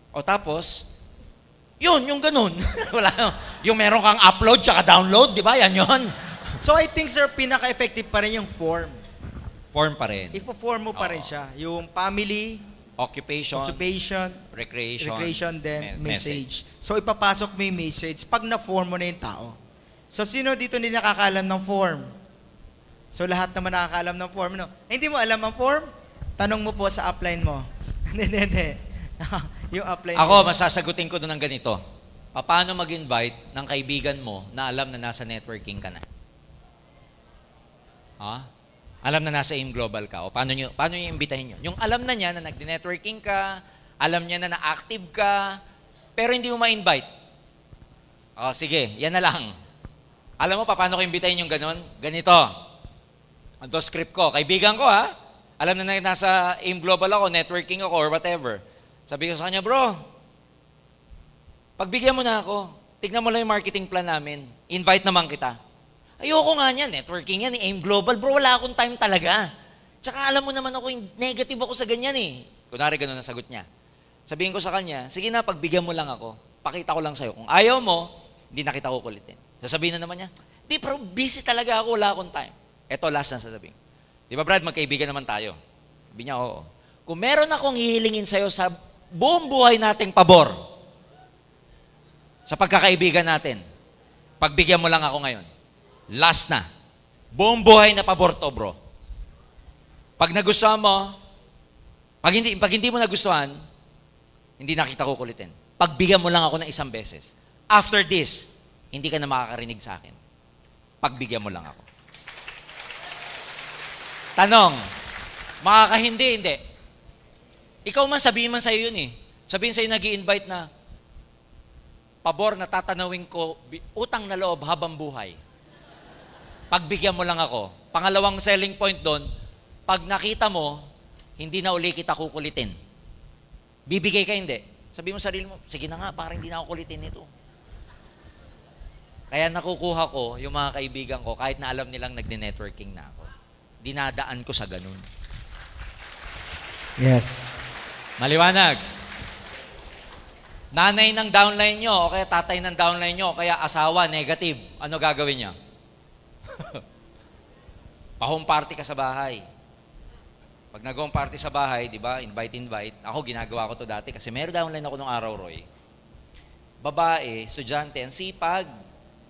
O tapos, yung ganun. Wala. Yung meron kang upload tsaka download, di ba? Yan yun. So I think, sir, pinaka-effective pa rin yung form. Form pa rin. Ifo-form mo pa rin siya. Yung family, Occupation, recreation, then message. So ipapasok mo yung message pag na-form mo na yung tao. So sino dito hindi nakakaalam ng form? So lahat naman nakakaalam ng form, no? Hindi mo alam ang form? Tanong mo po sa upline mo. Hindi. Yung upline Ako, mo. masasagutin ko doon ng ganito. Paano mag-invite ng kaibigan mo na alam na nasa networking ka na? Ha? Alam na nasa AIM Global ka. O paano nyo imbitahin nyo? Yung alam na niya na nag-networking ka, alam niya na na-active ka, pero hindi mo ma-invite. O, sige, yan na lang. Alam mo paano ko imbitahin yung ganon? Ganito. Ito script ko. Kaibigan ko ha. Alam na nasa AIM Global ako, networking ako, or whatever. Sabi ko sa kanya, bro, pagbigyan mo na ako. Tignan mo lang yung marketing plan namin. Invite naman kita. Ayoko nga niyan, networking yan, AIM Global. Bro, wala akong time talaga. Tsaka alam mo naman ako, negative ako sa ganyan eh. Kunwari, ganun ang sagot niya. Sabihin ko sa kanya, sige na, pagbigyan mo lang ako. Pakita ko lang sa'yo. Kung ayaw mo, hindi na kita kukulitin. Sasabihin na naman niya, di, bro, busy talaga ako, wala akong time. Eto, last na sasabihin. Di ba, Brad, magkaibigan naman tayo. Sabi niya, oo. Kung meron akong hihilingin sa'yo sa buong buhay nating pabor, sa pagkakaibigan natin, pagbigyan mo lang ako ngayon. Last na. Buong buhay na pabor to, bro. Pag nagustuhan mo, pag hindi mo nagustuhan, hindi na kita kukulitin. Pagbigyan mo lang ako ng isang beses. After this, hindi ka na makakarinig sa akin. Pagbigyan mo lang ako. Tanong, makakahindi, hindi. Ikaw man, sabihin man sa'yo yun eh. Sabihin sa'yo nag-i-invite na, pabor na tatanawin ko, utang na loob habang buhay. Pagbigyan mo lang ako. Pangalawang selling point doon, pag nakita mo, hindi na uli kita kukulitin. Bibigay ka hindi. Sabihin mo sa sarili mo, sige na nga, parang hindi na ako kulitin ito. Kaya nakukuha ko yung mga kaibigan ko, kahit na alam nilang nagne-networking na ako. Dinadaan ko sa ganun. Yes. Maliwanag. Nanay ng downline nyo, o kaya tatay ng downline nyo, o kaya asawa, negative. Ano gagawin niya? Pa-home party ka sa bahay. Pag nag-home party sa bahay, di ba, invite. Ako, ginagawa ko to dati kasi meron downline ako nung araw, Roy. Babae, estudyante, ang sipag.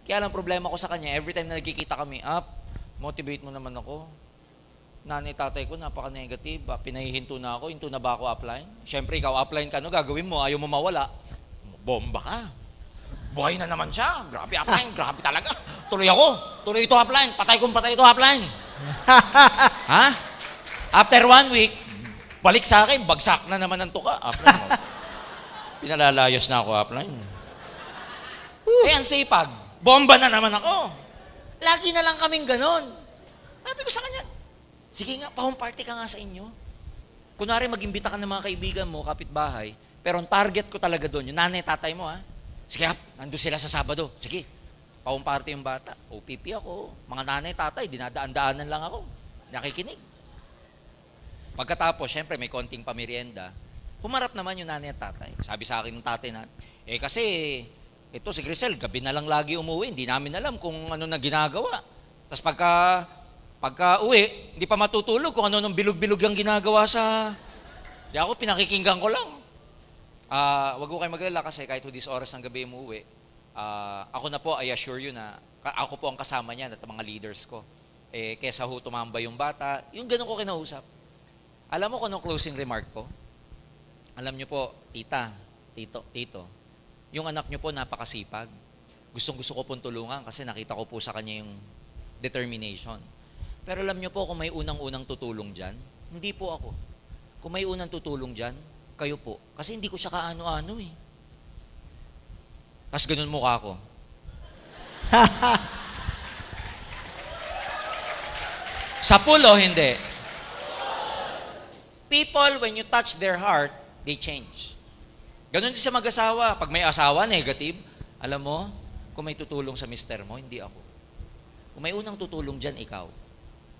Kaya lang problema ko sa kanya, every time na nagkikita kami, motivate mo naman ako. Nanay, tatay ko, napaka-negative. Pinahihinto na ako, hinto na ba ako upline? Siyempre, ikaw upline ka, ano gagawin mo? Ayaw mo mawala. Bomba ka. Buhay na naman siya. Grabe upline, grabe talaga. Tuloy ako. Tuloy ito upline. Patay ito upline. Ha? After 1 week, balik sa akin, bagsak na naman ang tuka. Upline. Pinalalayos na ako upline. Ang sipag. Bomba na naman ako. Lagi na lang kaming ganon. Sabi ko sa kanya, sige nga, pa-home party ka nga sa inyo. Kunwari, mag-imbita ka ng mga kaibigan mo, kapitbahay, pero ang target ko talaga doon, yung nanay, tatay mo, ha? Sige, nandun sila sa Sabado. Sige, pa-home party yung bata. OPP ako. Mga nanay, tatay, dinadaan-daanan lang ako. Nakikinig. Pagkatapos, syempre, may konting pamerienda. Humarap naman yung nanay at tatay. Sabi sa akin ng tatay na, kasi, ito si Grisel, gabi na lang lagi umuwi. Hindi namin alam kung ano na ginagawa. Tapos pagka uwi, hindi pa matutulog kung ano nung bilog-bilog yung ginagawa sa... Di ako, pinakikinggan ko lang. Wag ko kayo maglala kasi kahit hudis oras ng gabi umuwi, ako na po, I assure you na ako po ang kasama niya at mga leaders ko. Kesa ho tumambay yung bata, yung ganun ko kinausap. Alam mo kung anong closing remark ko? Alam niyo po, tita, tito, yung anak niyo po napakasipag. Gustong-gusto ko pong tulungan kasi nakita ko po sa kanya yung determination. Pero alam niyo po kung may unang-unang tutulong dyan, hindi po ako. Kung may unang tutulong dyan, kayo po. Kasi hindi ko siya kaano-ano eh. Tapos ganun mukha ko. Sa pulo, hindi. People, when you touch their heart, they change. Ganun din sa mag-asawa. Pag may asawa, negative. Alam mo, kung may tutulong sa mister mo, hindi ako. Kung may unang tutulong dyan, ikaw.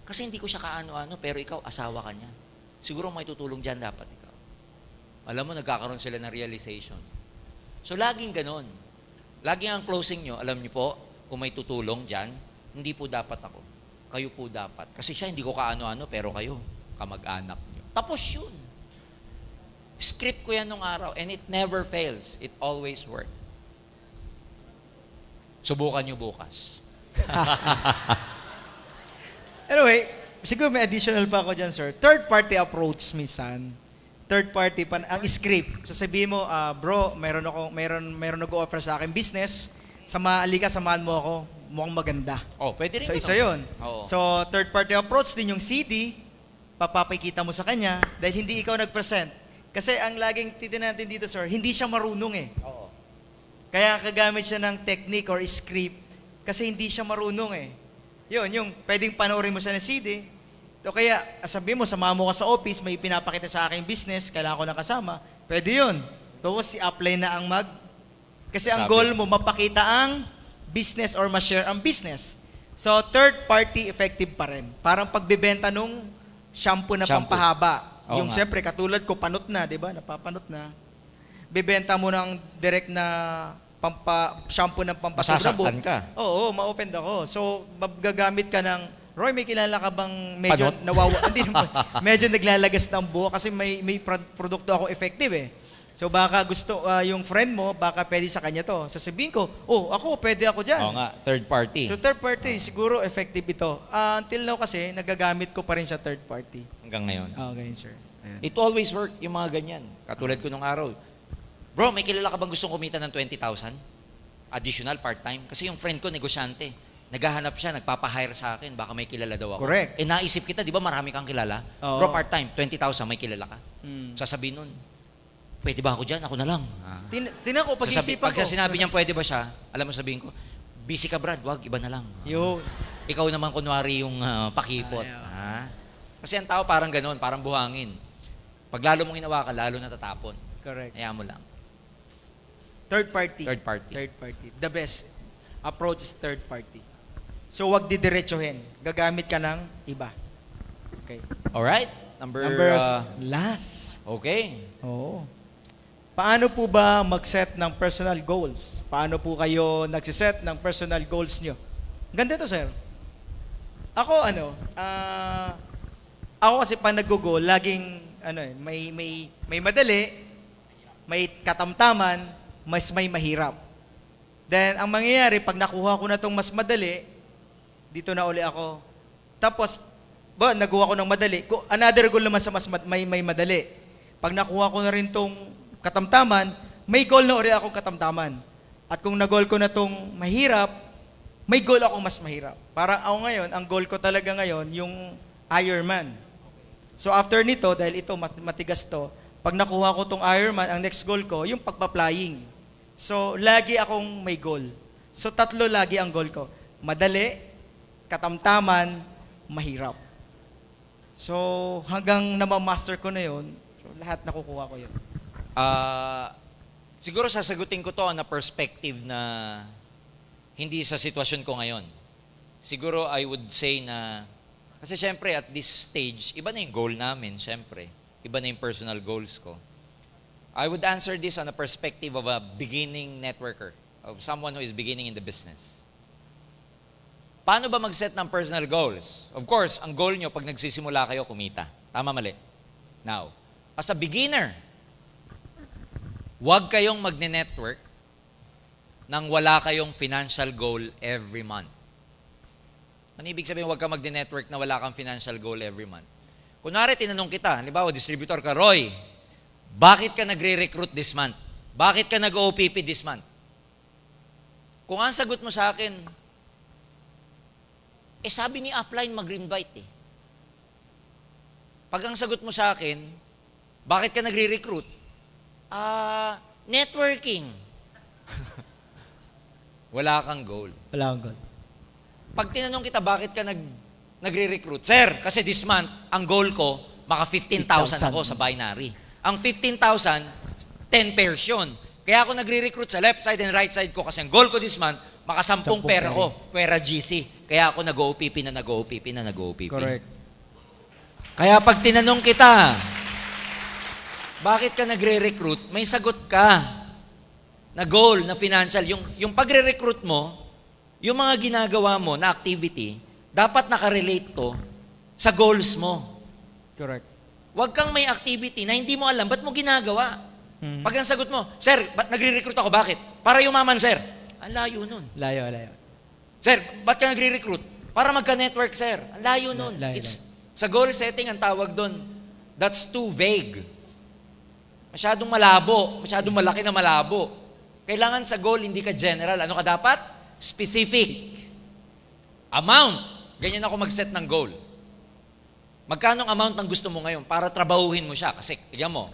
Kasi hindi ko siya kaano-ano, pero ikaw, asawa ka niya. Siguro may tutulong dyan, dapat ikaw. Alam mo, nagkakaroon sila ng realization. So, laging ganun. Laging ang closing nyo, alam niyo po, kung may tutulong dyan, hindi po dapat ako. Kayo po dapat. Kasi siya, hindi ko kaano-ano, pero kayo, kamag-anak nyo. Tapos yun. Script ko yan nung araw, and it never fails. It always works. Subukan nyo bukas. Anyway, siguro may additional pa ako dyan, sir. Third party approach minsan. Third party ang script. Sasabihin mo, bro, meron nag-offer sa akin business. Samahan mo ako. Mukhang maganda. Oh, pwede rin. So, isa yun. Oo. So, third party approach din yung CD, papapakita mo sa kanya dahil hindi ikaw nag-present. Kasi ang laging titignan natin dito, sir, hindi siya marunong eh. Oo. Kaya kagamit siya ng technique or script kasi hindi siya marunong eh. Yun, yung pwedeng panoorin mo siya ng CD. O kaya, sabi mo, sama mo ka sa office, may pinapakita sa aking business, kailangan ko na kasama. Pwede yun. Tapos si-apply na ang kasi ang goal mo, mapakita ang business or ma-share ang business. So, third party effective pa rin. Parang pagbebenta nung shampoo na pampahaba. Oo Yung nga. siyempre, katulad ko, panot na, di ba? Napapanot na. Bebenta mo ng direct na shampoo ng pampatubra buhok. Masasaktan ka. Oo, ma-offend ako. So, gagamit ka ng, Roy, may kilala ka bang medyo Panot? hindi naman, medyo naglalagas ng buhok kasi may produkto ako effective eh. So baka gusto, yung friend mo, baka pwede sa kanya to. Sasabihin ko, pwede ako dyan. Oo nga, third party. So third party, siguro effective ito. Until now kasi, nagagamit ko pa rin sa third party. Hanggang ngayon. Okay, sir. Ayan. It always work yung mga ganyan. Katulad ko nung araw. Bro, may kilala ka bang gustong kumita ng 20,000? Additional part-time? Kasi yung friend ko, negosyante. Naghahanap siya, nagpapahire sa akin. Baka may kilala daw ako. Correct. Naisip kita, di ba marami kang kilala? Oo. Bro, part-time, 20,000, may kilala ka? Sasabihin nun, pwede ba ako dyan? Ako na lang. Tinan ko, pag-isipan ko. Pagka sinabi niya pwede ba siya, alam mo sabihin ko, busy ka Brad, wag, iba na lang. Yo. Ikaw naman kunwari yung pakipot. Kasi ang tao parang ganoon, parang buhangin. Pag lalo mong hinawakan, lalo natatapon. Correct. Kaya mo lang. Third party. Third party. Third party. The best approach is third party. So, wag didiretsuhin. Gagamit ka ng iba. Okay. Alright. Number last. Okay. Oo. Paano po ba mag-set ng personal goals? Paano po kayo nagsiset ng personal goals nyo? Ganda to, sir. Ako, ako kasi pa nag-goal, laging, may madali, may katamtaman, mas may mahirap. Then, ang mangyayari, pag nakuha ko na itong mas madali, dito na uli ako. Tapos, nagawa ko ng madali. Another goal naman sa may madali. Pag nakuha ko na rin itong katamtaman, may goal na uli akong katamtaman. At kung nag-goal ko na itong mahirap, may goal akong mas mahirap. Para ako ngayon, ang goal ko talaga ngayon, yung Ironman. So after nito, dahil ito matigas to, pag nakuha ko itong Ironman, ang next goal ko, yung pagpa-flying. So lagi akong may goal. So tatlo lagi ang goal ko. Madali, katamtaman, mahirap. So hanggang namamaster ko na yun, so lahat nakukuha ko yun. Siguro sasagutin ko to on a perspective na hindi sa sitwasyon ko ngayon. Siguro I would say na, kasi syempre at this stage, iba na yung goal namin, syempre. Iba na yung personal goals ko. I would answer this on a perspective of a beginning networker, of someone who is beginning in the business. Paano ba mag-set ng personal goals? Of course, ang goal nyo pag nagsisimula kayo, kumita. Tama, mali? Now, as a beginner, Huwag kayong magne-network nang wala kayong financial goal every month. Ano ibig sabihin huwag ka magne-network na wala kang financial goal every month? Kunwari, tinanong kita, halimbawa, distributor ka, Roy, bakit ka nagre-recruit this month? Bakit ka nag-OPP this month? Kung ang sagot mo sa akin, sabi ni upline mag-invite eh. Pag ang sagot mo sa akin, bakit ka nagre-recruit? Networking. Wala kang goal. Wala akong goal. Pag tinanong kita, bakit ka nagre-recruit? Sir, kasi this month, ang goal ko, maka 15,000 ako sa binary. Ang 15,000, 10 pairs yun. Kaya ako nagre-recruit sa left side and right side ko kasi ang goal ko this month, maka 10 pera ko, pera GC. Kaya ako nag-OPP na nag-OPP na nag-OPP. Correct. Kaya pag tinanong kita, bakit ka nagre-recruit, may sagot ka na goal, na financial. Yung pagre-recruit mo, yung mga ginagawa mo na activity, dapat nakarelate to sa goals mo. Correct. Huwag kang may activity na hindi mo alam, ba't mo ginagawa? Pag ang sagot mo, Sir, ba't nagre-recruit ako? Bakit? Para yumaman, sir. Ang layo nun. Layo. Sir, ba't ka nagre-recruit? Para magka-network, sir. Ang layo nun. Layo. Sa goal setting, ang tawag doon, that's too vague. Masyadong malabo. Masyadong malaki na malabo. Kailangan sa goal, hindi ka general. Ano ka dapat? Specific. Amount. Ganyan ako mag-set ng goal. Magkano ang amount ng gusto mo ngayon para trabahuhin mo siya? Kasi, tignan mo,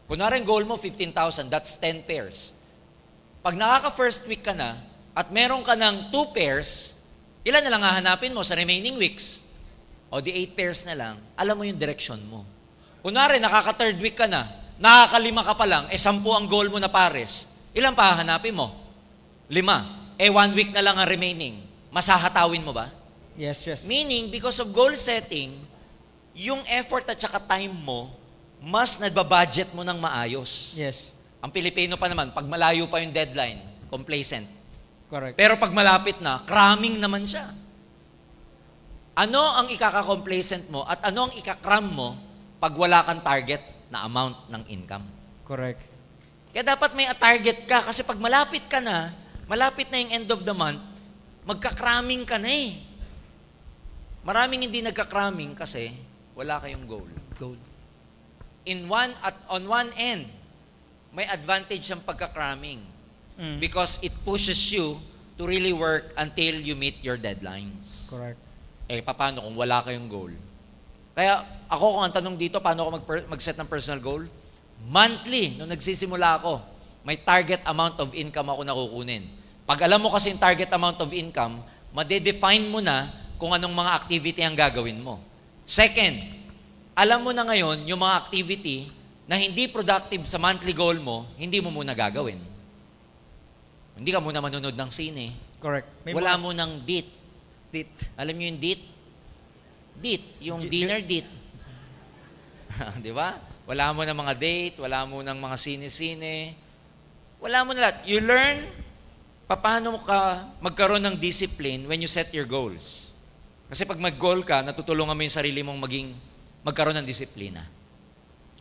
kunwari ang goal mo, 15,000, that's 10 pairs. Pag nakaka-first week ka na, at meron ka ng 2 pairs, ilan na lang hahanapin mo sa remaining weeks? O di 8 pairs na lang, alam mo yung direction mo. Kunwari, nakaka-third week ka na, nakaka-5 ka pa lang, 10 ang goal mo na pares, ilan pa hahanapin mo? 5. 1 week na lang ang remaining. Masahatawin mo ba? Yes. Meaning, because of goal setting, yung effort at saka time mo, mas nababudget mo ng maayos. Yes. Ang Pilipino pa naman, pag malayo pa yung deadline, complacent. Correct. Pero pag malapit na, cramming naman siya. Ano ang ikaka-complacent mo at ano ang ikakram mo pag wala kang target na amount ng income? Correct. Kaya dapat may target ka kasi pag malapit ka na, malapit na yung end of the month, magka-cramming ka na eh. Maraming hindi nagka-cramming kasi wala kayong goal. On one end, may advantage ang pagka-cramming because it pushes you to really work until you meet your deadlines. Correct. Paano kung wala kayong goal? Kaya ako, kung ang tanong dito, paano ako mag-set ng personal goal? Monthly, nung nagsisimula ako, may target amount of income ako nakukunin. Pag alam mo kasi yung target amount of income, madedefine mo na kung anong mga activity ang gagawin mo. Second, alam mo na ngayon yung mga activity na hindi productive sa monthly goal mo, hindi mo muna gagawin. Hindi ka muna manunod ng sine. Correct. Wala mo ng date. Alam niyo yung date? Date. Yung dinner date. Di ba? Wala mo ng mga date, wala mo ng mga sine-sine. Wala mo na lahat. You learn paano ka magkaroon ng discipline when you set your goals. Kasi pag mag-goal ka, natutulungan mo yung sarili mong magkaroon ng disiplina.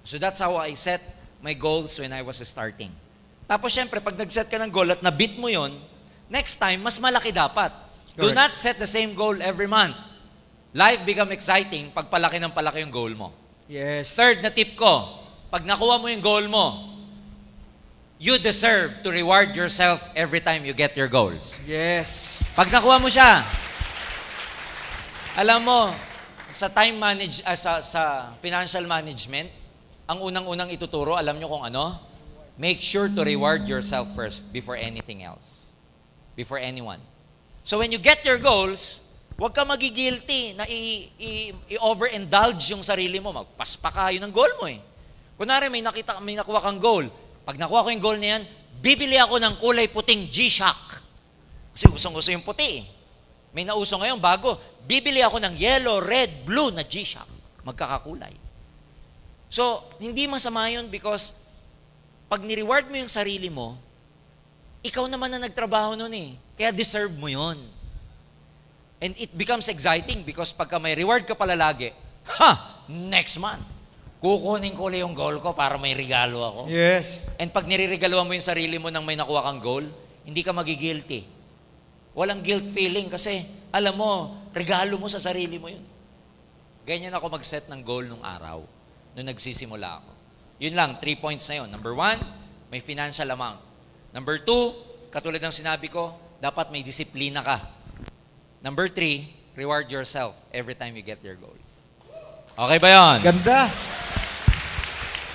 So that's how I set my goals when I was starting. Tapos syempre, pag nag-set ka ng goal at na-beat mo yon, next time, mas malaki dapat. Do Correct. not set the same goal every month. Life become exciting pag palaki ng palaki yung goal mo. Yes. Third na tip ko, pag nakuha mo yung goal mo, you deserve to reward yourself every time you get your goals. Yes. Pag nakuha mo siya, alam mo, sa financial management, ang unang-unang ituturo, alam nyo kung ano? Make sure to reward yourself first before anything else. Before anyone. So when you get your goals, huwag ka magigilty na i-overindulge yung sarili mo. Magpaspa ka, yun ang goal mo eh. Kunwari, may nakuha kang goal. Pag nakuha ko yung goal na yan, bibili ako ng kulay puting G-Shock. Kasi usong-uso yung puti eh. May nauso ngayon bago, bibili ako ng yellow, red, blue na G-Shock. Magkakakulay. So, hindi masama yun because pag ni-reward mo yung sarili mo, ikaw naman na nagtrabaho nun eh. Kaya deserve mo yun. And it becomes exciting because pagka may reward ka pala lagi, next month, kukunin ko ulit yung goal ko para may regalo ako. Yes. And pag niriregaluhan mo yung sarili mo nang may nakuha kang goal, hindi ka magigilty. Walang guilt feeling kasi alam mo, regalo mo sa sarili mo yun. Ganyan ako mag-set ng goal nung araw, nung nagsisimula ako. Yun lang, 3 points na yun. Number 1, may financial amount. Number 2, katulad ng sinabi ko, dapat may disiplina ka. Number 3, reward yourself every time you get your goals. Okay ba yun? Ganda.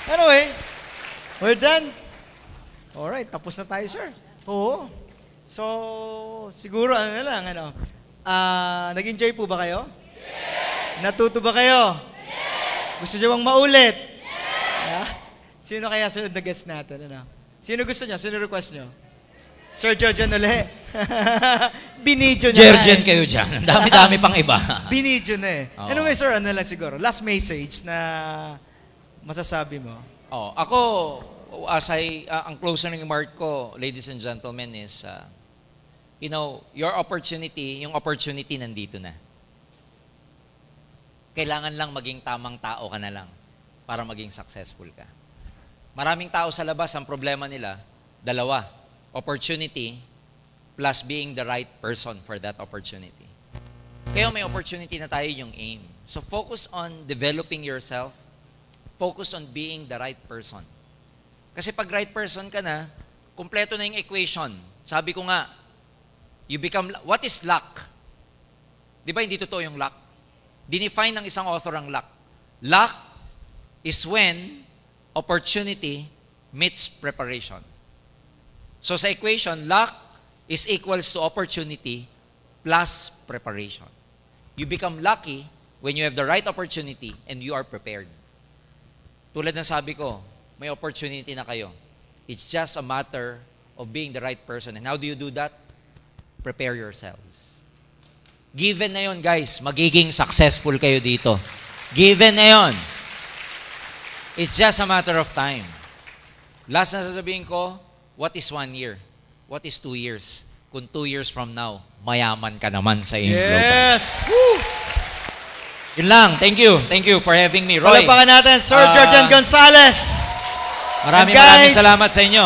Anyway, we're done. Alright, tapos na tayo, sir. Oo. So, siguro, ano na lang, ano? Nag-enjoy po ba kayo? Yes! Natuto ba kayo? Yes! Gusto nyo bang maulit? Yes! Sino kaya sunod na guest natin? Ano? Sino gusto nyo? Sino request nyo? Sir Jojan ulit. Binidyo na. Jergen kayo dyan. Ang dami-dami pang iba. Binidyo na eh. Oo. Anyway, sir, ano lang siguro? Last message na masasabi mo. Oh, ako, ang closing remark ko, ladies and gentlemen, is, your opportunity, yung opportunity nandito na. Kailangan lang maging tamang tao ka na lang para maging successful ka. Maraming tao sa labas, ang problema nila, dalawa. Opportunity plus being the right person for that opportunity. Kaya may opportunity na tayo yung aim. So focus on developing yourself. Focus on being the right person. Kasi pag right person ka na, kumpleto na yung equation. Sabi ko nga, what is luck? Di ba hindi totoo yung luck? Dinefine ng isang author ang luck. Luck is when opportunity meets preparation. So sa equation, luck is equals to opportunity plus preparation. You become lucky when you have the right opportunity and you are prepared. Tulad ng sabi ko, may opportunity na kayo. It's just a matter of being the right person. And how do you do that? Prepare yourselves. Given na yon, guys, magiging successful kayo dito. Given na yon. It's just a matter of time. Last na sasabihin ko, what is 1 year? What is 2 years? Kung 2 years from now, mayaman ka naman sa iyong globe. Yes! Woo! Yun lang. Thank you. Thank you for having me. Roy, Palapakan natin, Sir Jordan Gonzales. maraming salamat sa inyo.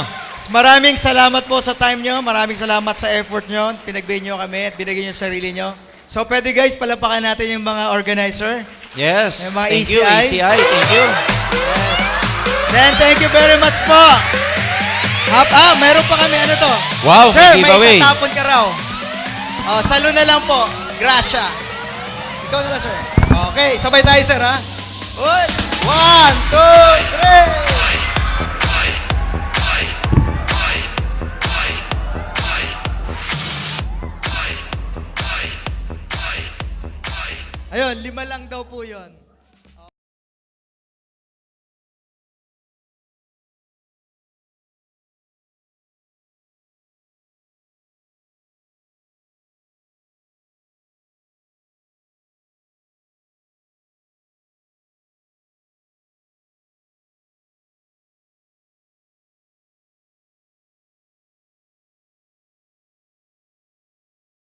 Maraming salamat po sa time nyo. Maraming salamat sa effort nyo. Pinagbigyan nyo kami at binigyan nyo sarili nyo. So, pwede guys, palapakan natin yung mga organizer. Yes. Yung mga Thank ECI. you, ECI. Thank you. Then, thank you very much po. Meron pa kami, ano to? Wow, Sir, may may giveaway. itatapon ka raw. Salo na lang po. Gracia. Ikaw na lang, sir. Okay, sabay tayo, sir, ha? 1, 2, 3. Ayun, 5 lang daw po yun.